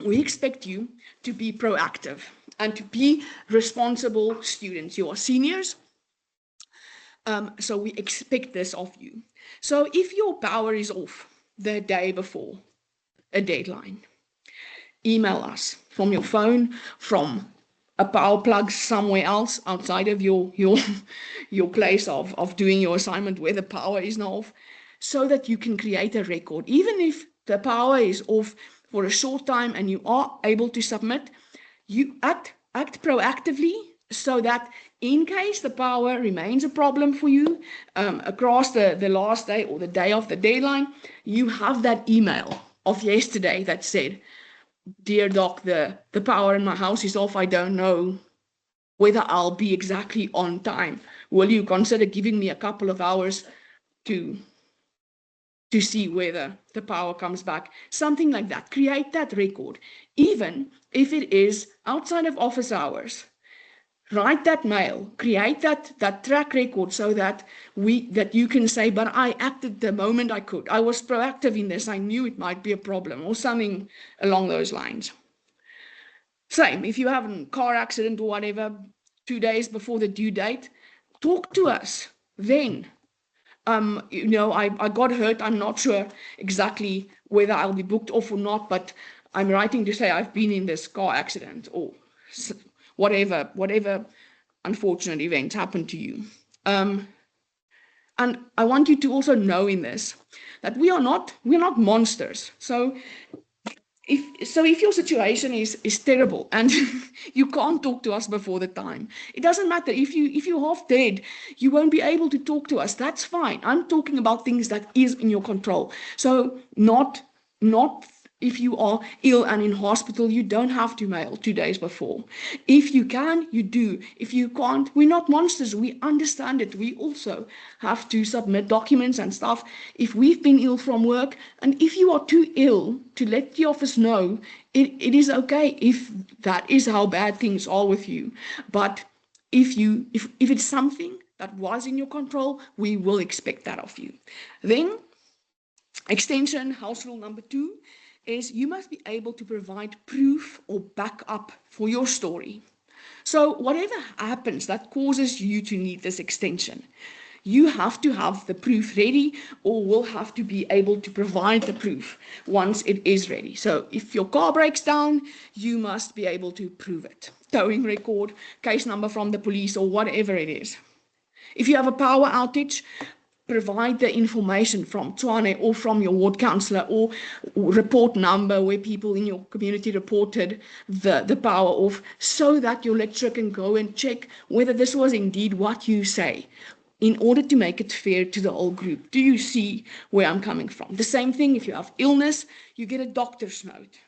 we expect you to be proactive and to be responsible students. You are seniors, so we expect this of you. So if your power is off the day before a deadline, email us from your phone, from a power plug somewhere else outside of your place of doing your assignment where the power is not off, so that you can create a record. Even if the power is off for a short time and you are able to submit, you act proactively so that in case the power remains a problem for you across the last day or the day of the deadline, you have that email of yesterday that said, "Dear Doc, the power in my house is off. I don't know whether I'll be exactly on time. Will you consider giving me a couple of hours to see whether the power comes back?" Something like that. Create that record. Even if it is outside of office hours, write that mail, create that track record so that you can say, "But I acted the moment I could. I was proactive in this. I knew it might be a problem," or something along those lines. Same, if you have a car accident or whatever, 2 days before the due date, talk to us then. I got hurt. I'm not sure exactly whether I'll be booked off or not, but I'm writing to say I've been in this car accident or whatever unfortunate events happened to you. And I want you to also know in this that we're not monsters. So if your situation is terrible and you can't talk to us before the time, it doesn't matter. If you're half dead, you won't be able to talk to us. That's fine. I'm talking about things that is in your control. So not if you are ill and in hospital, you don't have to mail 2 days before. If you can, you do. If you can't, we're not monsters. We understand it. We also have to submit documents and stuff if we've been ill from work. And if you are too ill to let the office know, it is okay if that is how bad things are with you. But if it's something that was in your control, we will expect that of you. Then extension house rule number 2 is you must be able to provide proof or backup for your story. So whatever happens that causes you to need this extension, you have to have the proof ready or will have to be able to provide the proof once it is ready. So if your car breaks down, you must be able to prove it. Towing record, case number from the police or whatever it is. If you have a power outage, provide the information from Tshwane or from your ward councillor or report number where people in your community reported the power off so that your lecturer can go and check whether this was indeed what you say in order to make it fair to the whole group. Do you see where I'm coming from? The same thing, if you have illness, you get a doctor's note.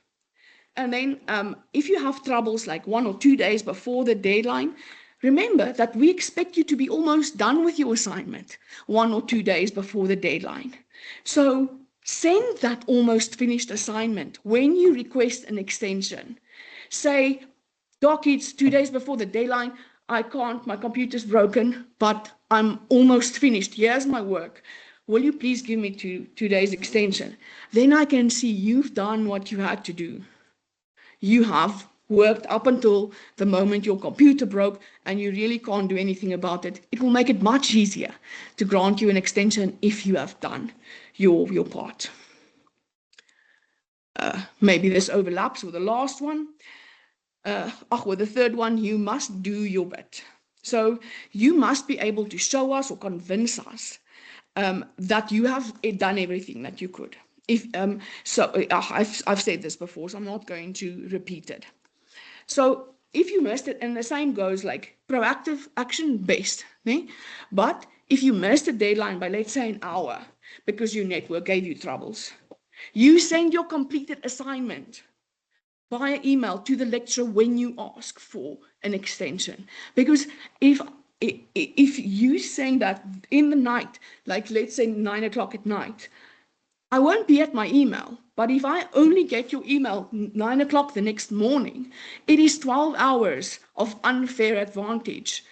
And then if you have troubles like 1 or 2 days before the deadline, remember that we expect you to be almost done with your assignment 1 or 2 days before the deadline. So send that almost finished assignment when you request an extension. Say, Doc, it's 2 days before the deadline. I can't, my computer's broken, but I'm almost finished. Here's my work. Will you please give me 2 days extension? Then I can see you've done what you had to do. You have worked up until the moment your computer broke and you really can't do anything about it. It will make it much easier to grant you an extension if you have done your part. Maybe this overlaps with the last one. With the third one, you must do your bit. So you must be able to show us or convince us that you have done everything that you could. I've said this before, so I'm not going to repeat it. So if you missed it, and the same goes like proactive action best, né? But if you missed a deadline by, let's say, an hour because your network gave you troubles, you send your completed assignment via email to the lecturer when you ask for an extension. Because if you send that in the night, like let's say 9 o'clock at night, I won't be at my email, but if I only get your email 9 o'clock the next morning, it is 12 hours of unfair advantage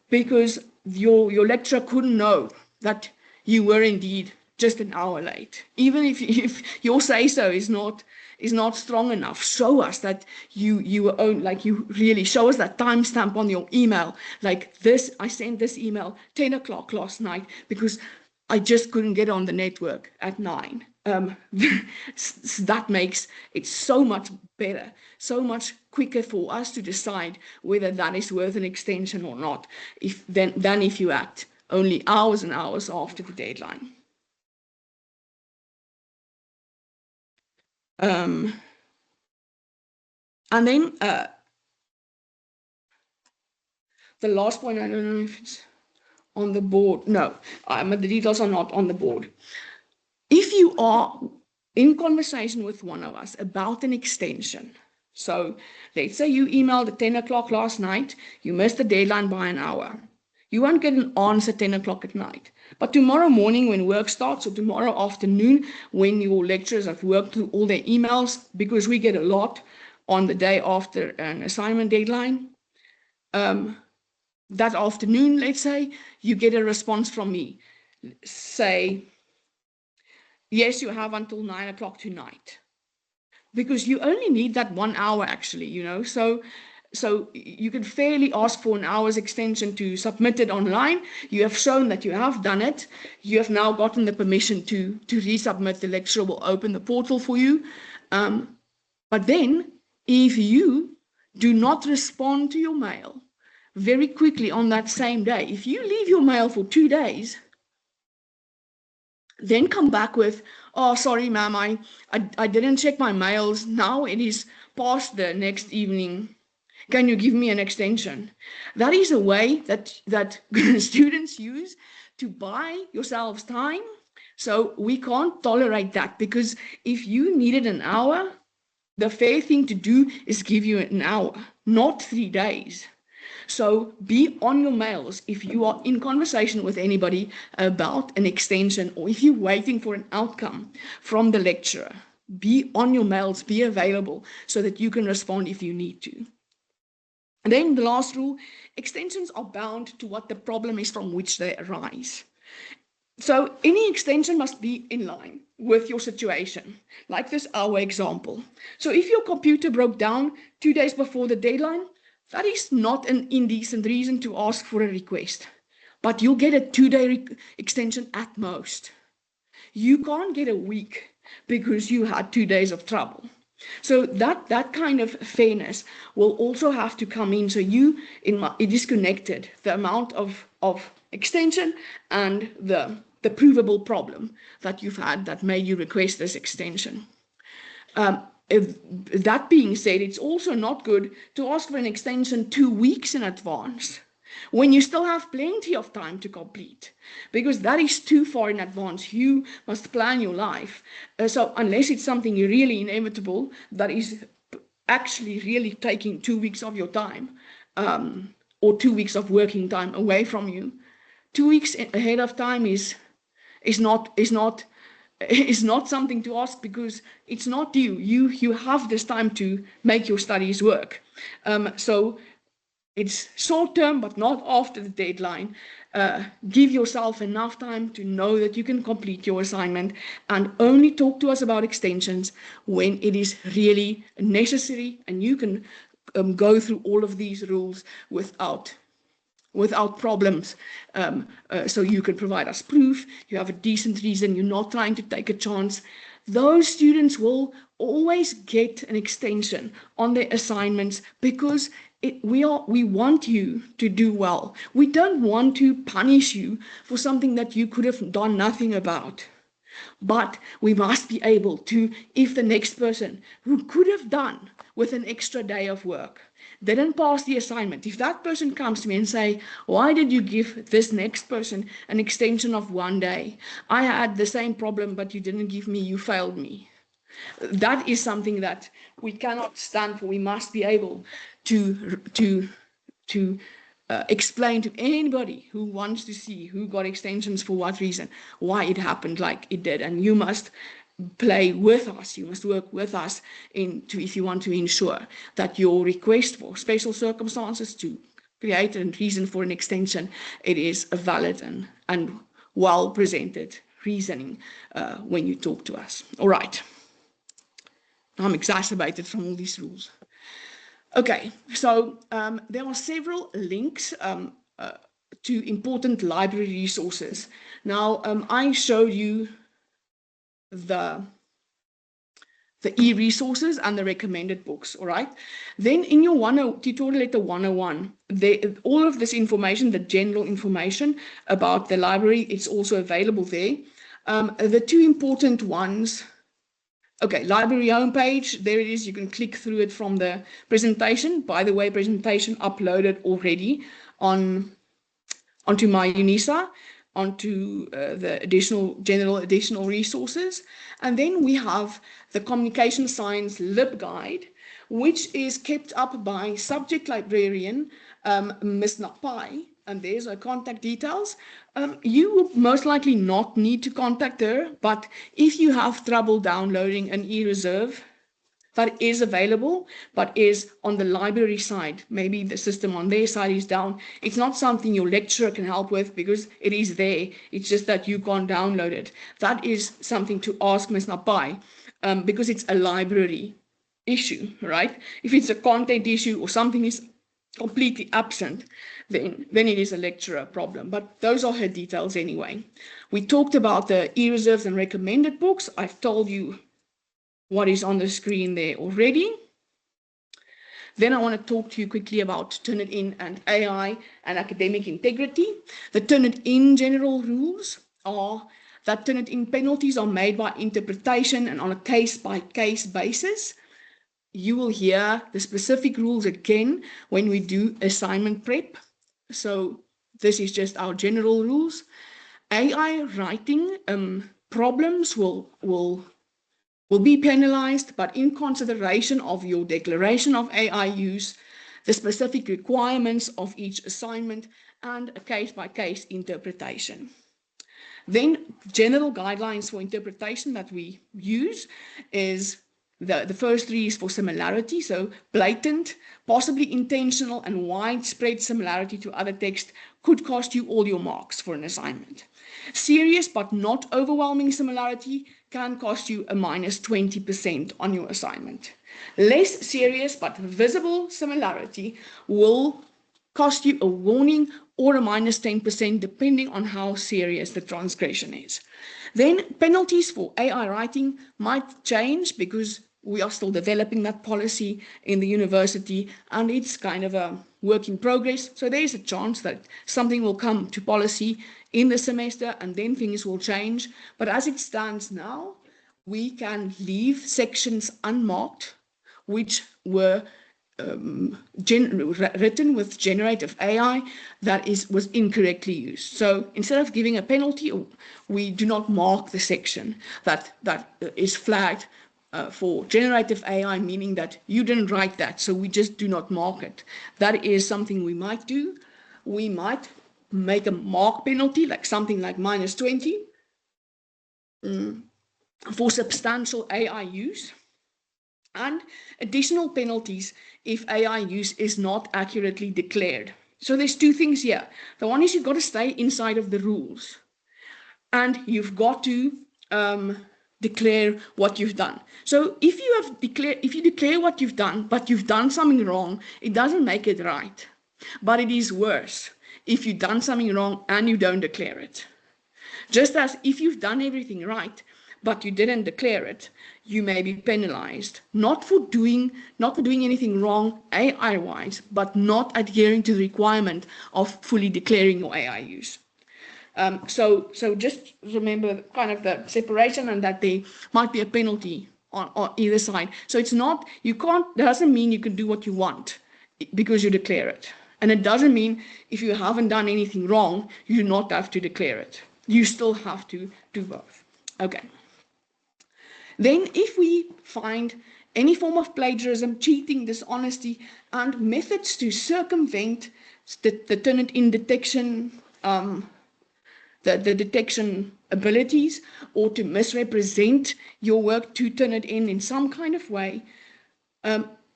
because your lecturer couldn't know that you were indeed just an hour late. Even if your say-so is not strong enough, show us that you were like you really show us that timestamp on your email. Like this, I sent this email 10 o'clock last night because I just couldn't get on the network at 9. That makes it so much better, so much quicker for us to decide whether that is worth an extension or not, than if you act only hours and hours after the deadline. And then the last point, I don't know if it's on the board. No, the details are not on the board. If you are in conversation with one of us about an extension, so let's say you emailed at 10 o'clock last night, you missed the deadline by an hour. You won't get an answer 10 o'clock at night. But tomorrow morning when work starts, or tomorrow afternoon when your lecturers have worked through all their emails, because we get a lot on the day after an assignment deadline, that afternoon, let's say, you get a response from me. Say, yes, you have until 9 o'clock tonight. Because you only need that 1 hour, actually, you know. So you can fairly ask for an hour's extension to submit it online. You have shown that you have done it. You have now gotten the permission to resubmit. The lecturer will open the portal for you. But then, if you do not respond to your mail very quickly on that same day, if you leave your mail for 2 days, then come back with, oh, sorry, ma'am, I didn't check my mails. Now it is past the next evening. Can you give me an extension? That is a way that students use to buy yourselves time. So we can't tolerate that, because if you needed an hour, the fair thing to do is give you an hour, not 3 days. So be on your mails if you are in conversation with anybody about an extension, or if you're waiting for an outcome from the lecturer. Be on your mails, be available so that you can respond if you need to. And then the last rule, extensions are bound to what the problem is from which they arise. So any extension must be in line with your situation, like this our example. So if your computer broke down 2 days before the deadline, that is not an indecent reason to ask for a request. but you'll get a 2-day extension at most. You can't get a week because you had 2 days of trouble. So that kind of fairness will also have to come in. So it is connected, the amount of extension and the provable problem that you've had that made you request this extension. That being said, it's also not good to ask for an extension 2 weeks in advance when you still have plenty of time to complete, because that is too far in advance. You must plan your life. So unless it's something really inevitable that is actually really taking 2 weeks of your time, or 2 weeks of working time away from you, 2 weeks ahead of time is not something to ask, because it's not you. You have this time to make your studies work. So it's short term, but not after the deadline. Give yourself enough time to know that you can complete your assignment, and only talk to us about extensions when it is really necessary, and you can go through all of these rules without problems. So you can provide us proof, you have a decent reason, you're not trying to take a chance. Those students will always get an extension on their assignments, because we want you to do well. We don't want to punish you for something that you could have done nothing about. But we must be able to, if the next person who could have done with an extra day of work didn't pass the assignment, if that person comes to me and say, why did you give this next person an extension of 1 day? I had the same problem, but you didn't give me, you failed me. That is something that we cannot stand for. We must be able to explain to anybody who wants to see who got extensions for what reason, why it happened like it did. And you must play with us, you must work with us if you want to ensure that your request for special circumstances to create a reason for an extension, it is a valid and well presented reasoning when you talk to us. All right. I'm exacerbated from all these rules. Okay, so there are several links to important library resources. Now, I showed you the e-resources and the recommended books, all right? Then in your tutorial letter 101, all of this information, the general information about the library, it's also available there. The two important ones, okay, library homepage, there it is. You can click through it from the presentation. By the way, presentation uploaded already onto my UNISA, onto the additional resources. And then we have the Communication Science LibGuide, which is kept up by subject librarian Ms. Napai. And there's her contact details. You will most likely not need to contact her, but if you have trouble downloading an e-reserve that is available, but is on the library side, maybe the system on their side is down, it's not something your lecturer can help with because it is there. It's just that you can't download it. That is something to ask Ms. Napai, because it's a library issue, right? If it's a content issue or something is completely absent, then it is a lecturer problem. But those are her details anyway. We talked about the e-reserves and recommended books. I've told you what is on the screen there already. Then I want to talk to you quickly about Turnitin and AI and academic integrity. The Turnitin general rules are that Turnitin penalties are made by interpretation and on a case-by-case basis. You will hear the specific rules again when we do assignment prep. So this is just our general rules. AI writing problems will be penalized, but in consideration of your declaration of AI use, the specific requirements of each assignment, and a case-by-case interpretation. Then general guidelines for interpretation that we use is the first three is for similarity, so blatant, possibly intentional, and widespread similarity to other text could cost you all your marks for an assignment. Serious but not overwhelming similarity can cost you a minus 20% on your assignment. Less serious but visible similarity will cost you a warning or a minus 10%, depending on how serious the transgression is. Then penalties for AI writing might change because we are still developing that policy in the university and it's kind of a work in progress. So there is a chance that something will come to policy in the semester and then things will change. But as it stands now, we can leave sections unmarked, which were written with generative AI that was incorrectly used. So instead of giving a penalty, we do not mark the section that is flagged for generative AI, meaning that you didn't write that, so we just do not mark it. That is something we might do. We might make a mark penalty, like something like minus 20 for substantial AI use, and additional penalties if AI use is not accurately declared. So there's two things here. The one is you've got to stay inside of the rules, and you've got to declare what you've done. So if you declare what you've done, but you've done something wrong, it doesn't make it right. But it is worse if you've done something wrong and you don't declare it. Just as if you've done everything right, but you didn't declare it, you may be penalized, not for doing anything wrong AI-wise, but not adhering to the requirement of fully declaring your AI use. So just remember kind of the separation and that there might be a penalty on either side. So it's not, doesn't mean you can do what you want because you declare it. And it doesn't mean if you haven't done anything wrong, you do not have to declare it. You still have to do both. Okay. Then if we find any form of plagiarism, cheating, dishonesty, and methods to circumvent the Turnitin detection, the detection abilities, or to misrepresent your work to turn it in some kind of way,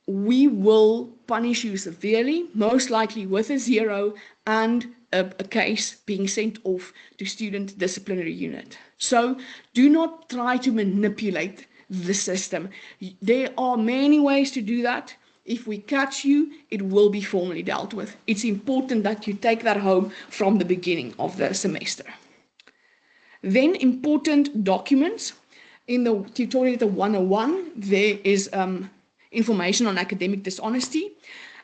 we will punish you severely, most likely with a 0 and a case being sent off to student disciplinary unit. So do not try to manipulate the system. There are many ways to do that. If we catch you, it will be formally dealt with. It's important that you take that home from the beginning of the semester. Then important documents. In the tutorial 101, there is information on academic dishonesty.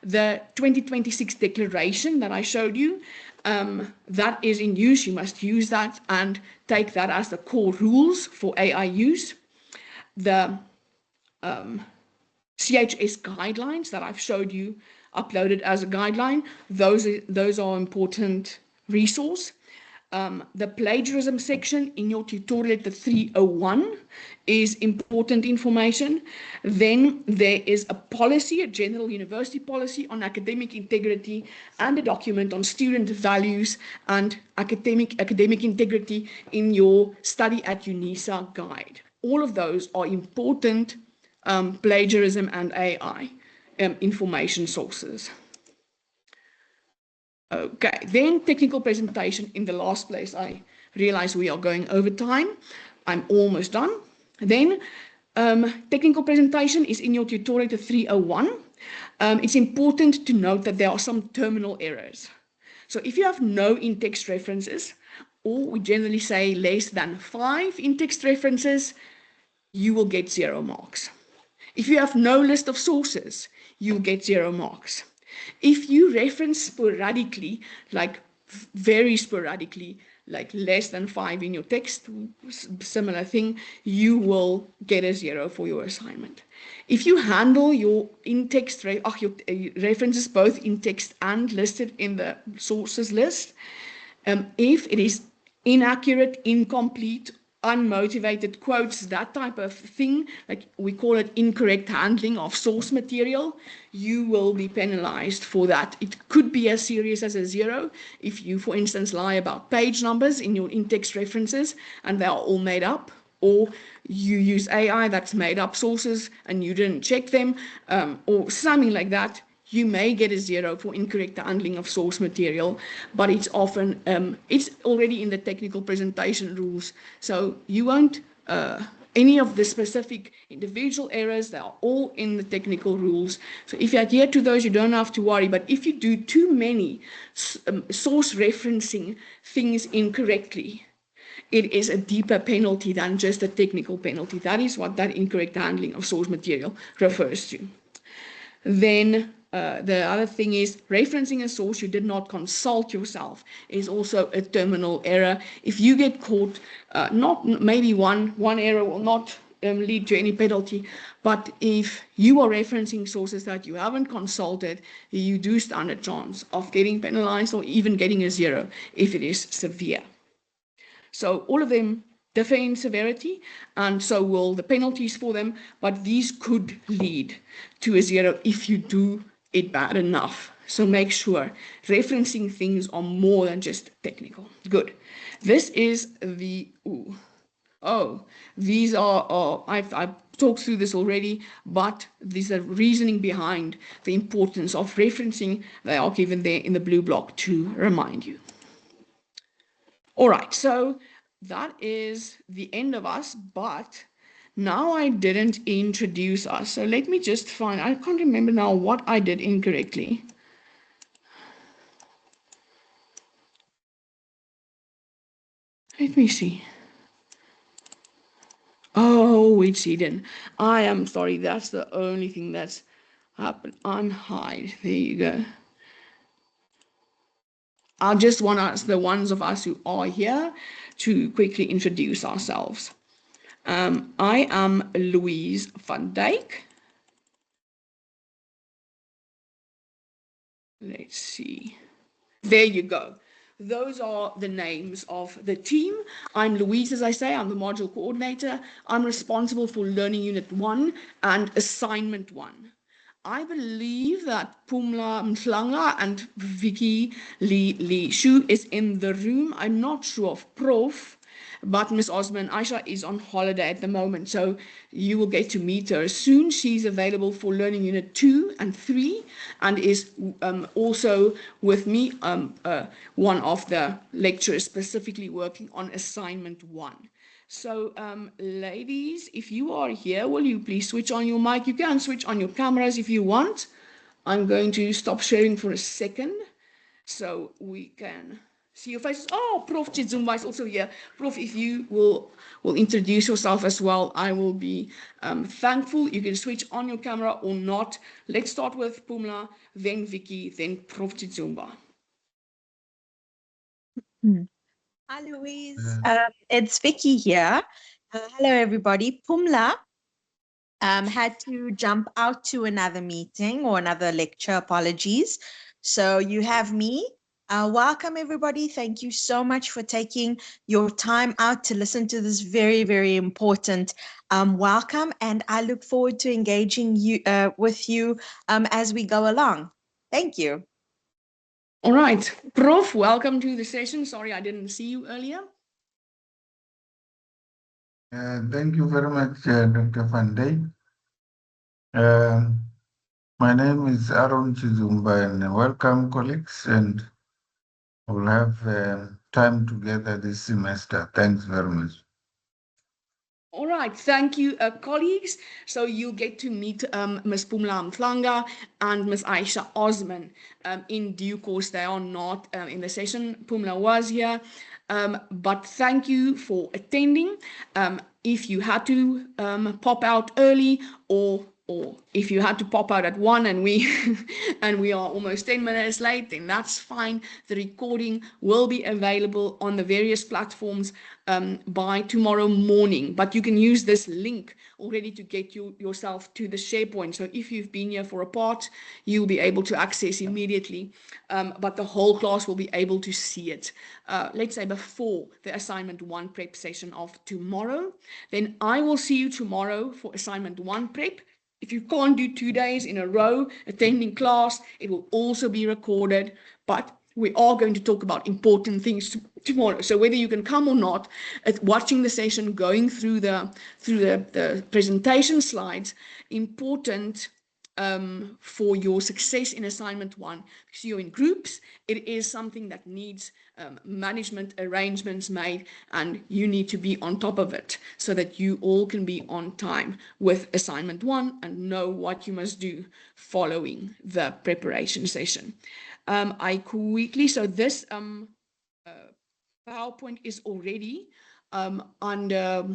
The 2026 declaration that I showed you, that is in use. You must use that and take that as the core rules for AI use. The CHS guidelines that I've showed you uploaded as a guideline, those are important resource. The plagiarism section in your tutorial 301 is important information. Then there is a policy, a general university policy on academic integrity, and a document on student values and academic integrity in your Study at UNISA guide. All of those are important plagiarism and AI information sources. Okay, then technical presentation. In the last place, I realize we are going over time. I'm almost done. Then technical presentation is in your tutorial 301. It's important to note that there are some terminal errors. So if you have no in-text references, or we generally say less than 5 in-text references, you will get 0 marks. If you have no list of sources, you'll get 0 marks. If you reference sporadically, like very sporadically, like less than 5 in your text, similar thing, you will get a 0 for your assignment. If you handle your in-text references both in text and listed in the sources list, if it is inaccurate, incomplete, unmotivated quotes, that type of thing, like we call it incorrect handling of source material, you will be penalized for that. It could be as serious as a 0 if you, for instance, lie about page numbers in your in-text references and they are all made up, or you use AI that's made up sources and you didn't check them, or something like that. You may get a 0 for incorrect handling of source material, but it's often, it's already in the technical presentation rules, so you won't any of the specific individual errors, they are all in the technical rules. So if you adhere to those, you don't have to worry. But if you do too many source referencing things incorrectly, it is a deeper penalty than just a technical penalty. That is what that incorrect handling of source material refers to. Then the other thing is referencing a source you did not consult yourself is also a terminal error. If you get caught, not maybe one error will not lead to any penalty, but if you are referencing sources that you haven't consulted, you do stand a chance of getting penalized or even getting a 0 if it is severe. So all of them differ in severity, and so will the penalties for them, but these could lead to a 0 if you do it bad enough. So make sure referencing things are more than just technical. Good. This is the, these are I've talked through this already, but there's a reasoning behind the importance of referencing. They are given there in the blue block to remind you. All right, so that is the end of us, but now I didn't introduce us. So let me just find, I can't remember now what I did incorrectly. Let me see. Oh, it's hidden. I am sorry, that's the only thing that's happened. Unhide. There you go. I just want us, the ones of us who are here, to quickly introduce ourselves. I am Louise van Dijk. Let's see. There you go. Those are the names of the team. I'm Louise, as I say, I'm the module coordinator. I'm responsible for Learning Unit 1 and Assignment 1. I believe that Pumla Mhlanga and Vicky Lee Shu is in the room. I'm not sure of Prof, but Miss Osman Aisha is on holiday at the moment, so you will get to meet her soon. She's available for Learning Unit 2 and 3 and is also with me, one of the lecturers specifically working on Assignment 1. So, ladies, if you are here, will you please switch on your mic? You can switch on your cameras if you want. I'm going to stop sharing for a second so we can see your faces. Oh, Prof. Chizumba is also here. Prof, if you will introduce yourself as well, I will be thankful. You can switch on your camera or not. Let's start with Pumla, then Vicky, then Prof. Chizumba. Hi, Louise. It's Vicky here. Hello, everybody. Pumla had to jump out to another meeting or another lecture. Apologies. So you have me. Welcome, everybody. Thank you so much for taking your time out to listen to this very, very important welcome. And I look forward to engaging with you as we go along. Thank you. All right, Prof, welcome to the session. Sorry, I didn't see you earlier. Thank you very much, Dr. Van Dijk. My name is Aaron Chizumba, and welcome, colleagues, and we'll have time together this semester. Thanks very much. All right, thank you, colleagues. So you'll get to meet Ms. Pumla Mhlanga and Ms. Aisha Osman in due course. They are not in the session. Pumla was here, but thank you for attending. If you had to pop out early or if you had to pop out at 1 and we are almost 10 minutes late, then that's fine. The recording will be available on the various platforms by tomorrow morning, but you can use this link already to get yourself to the SharePoint. So if you've been here for a part, you'll be able to access immediately, but the whole class will be able to see it. Let's say before the Assignment 1 prep session of tomorrow. Then I will see you tomorrow for Assignment 1 prep. If you can't do 2 days in a row attending class, it will also be recorded, but we are going to talk about important things tomorrow. So whether you can come or not, watching the session, going through the presentation slides, important for your success in assignment 1. Because you're in groups, it is something that needs management arrangements made, and you need to be on top of it so that you all can be on time with assignment 1 and know what you must do following the preparation session. So this PowerPoint is already under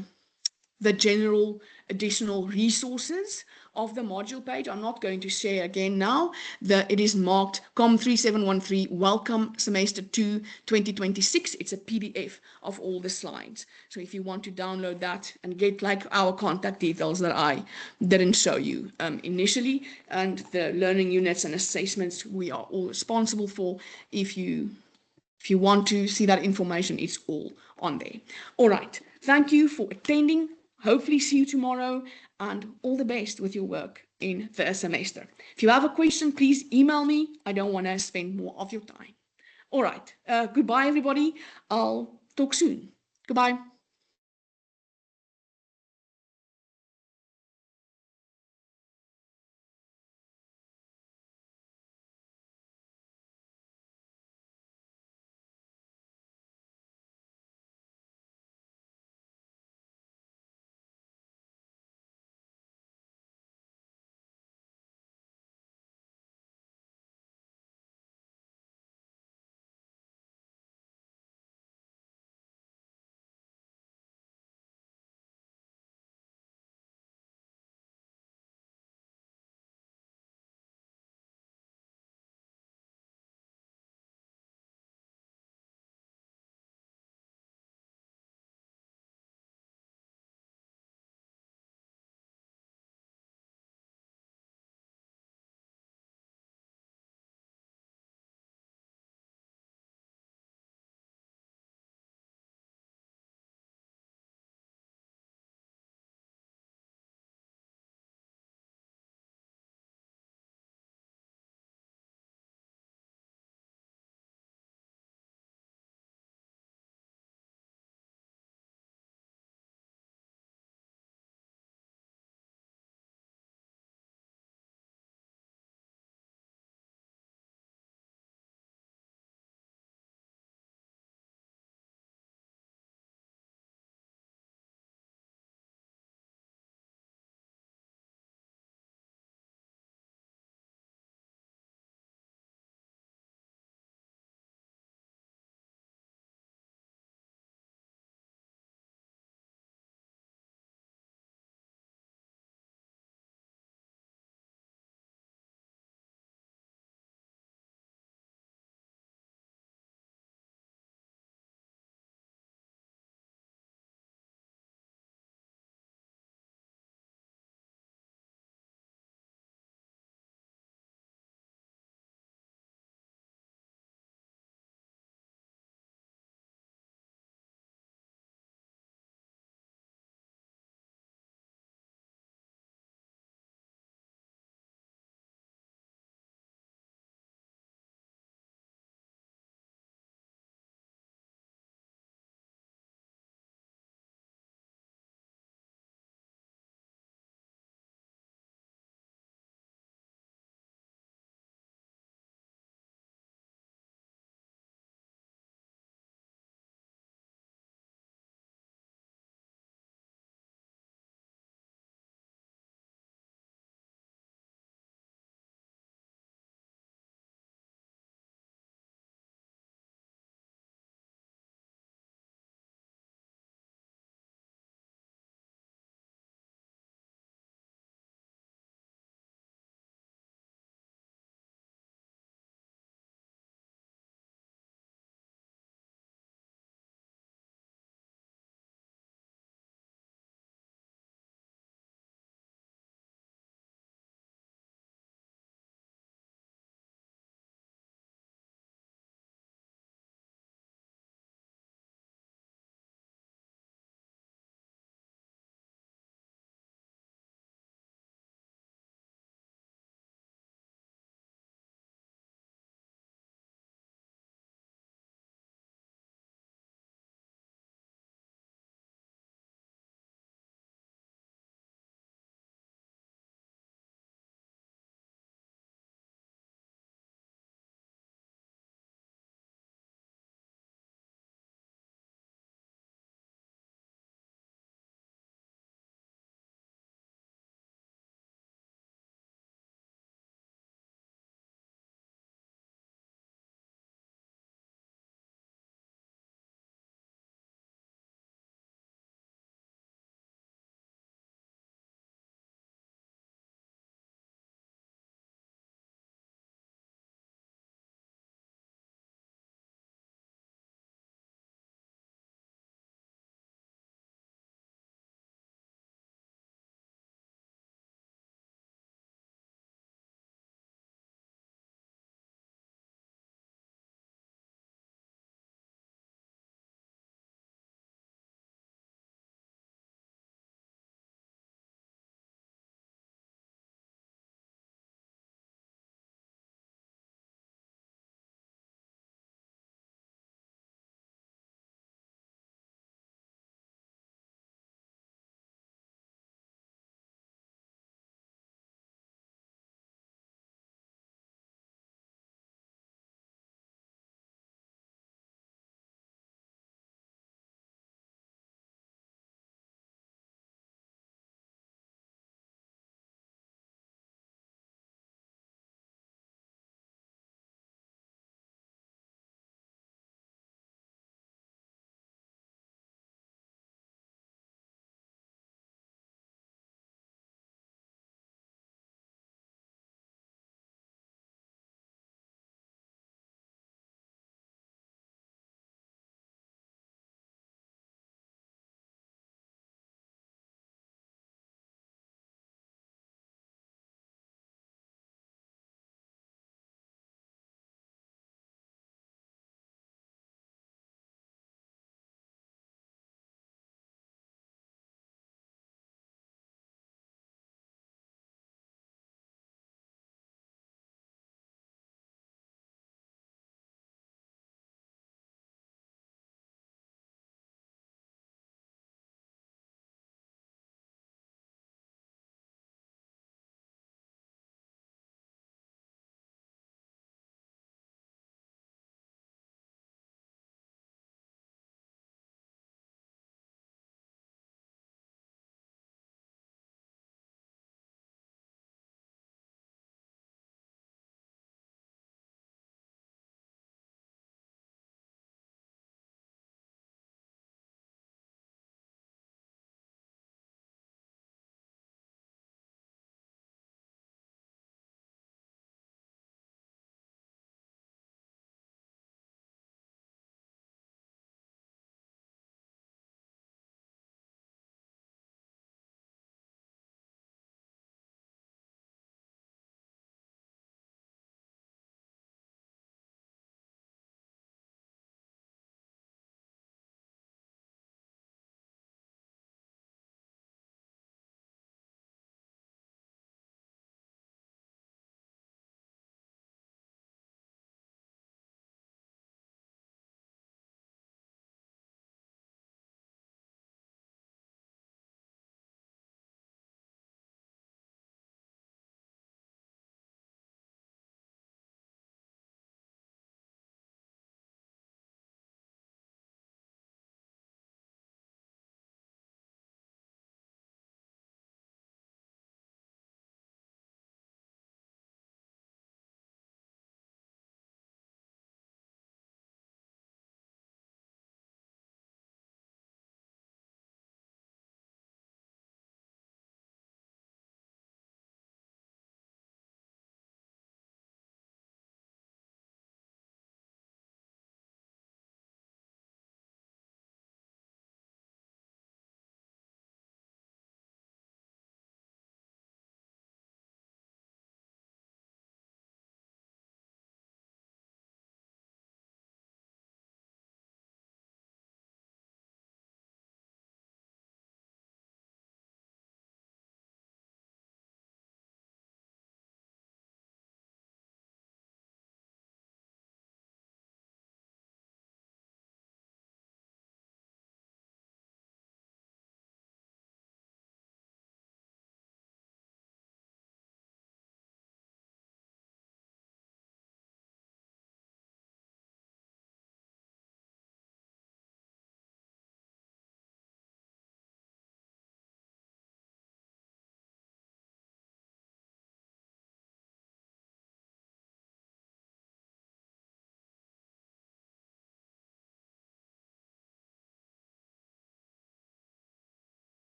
the general additional resources of the module page. I'm not going to share again now. It is marked COM3713 Welcome Semester 2 2026. It's a PDF of all the slides. So if you want to download that and get like our contact details that I didn't show you initially, and the learning units and assessments we are all responsible for, if you want to see that information, it's all on there. All right. Thank you for attending. Hopefully see you tomorrow, and all the best with your work in the semester. If you have a question, please email me. I don't want to spend more of your time. All right. Goodbye, everybody. I'll talk soon. Goodbye.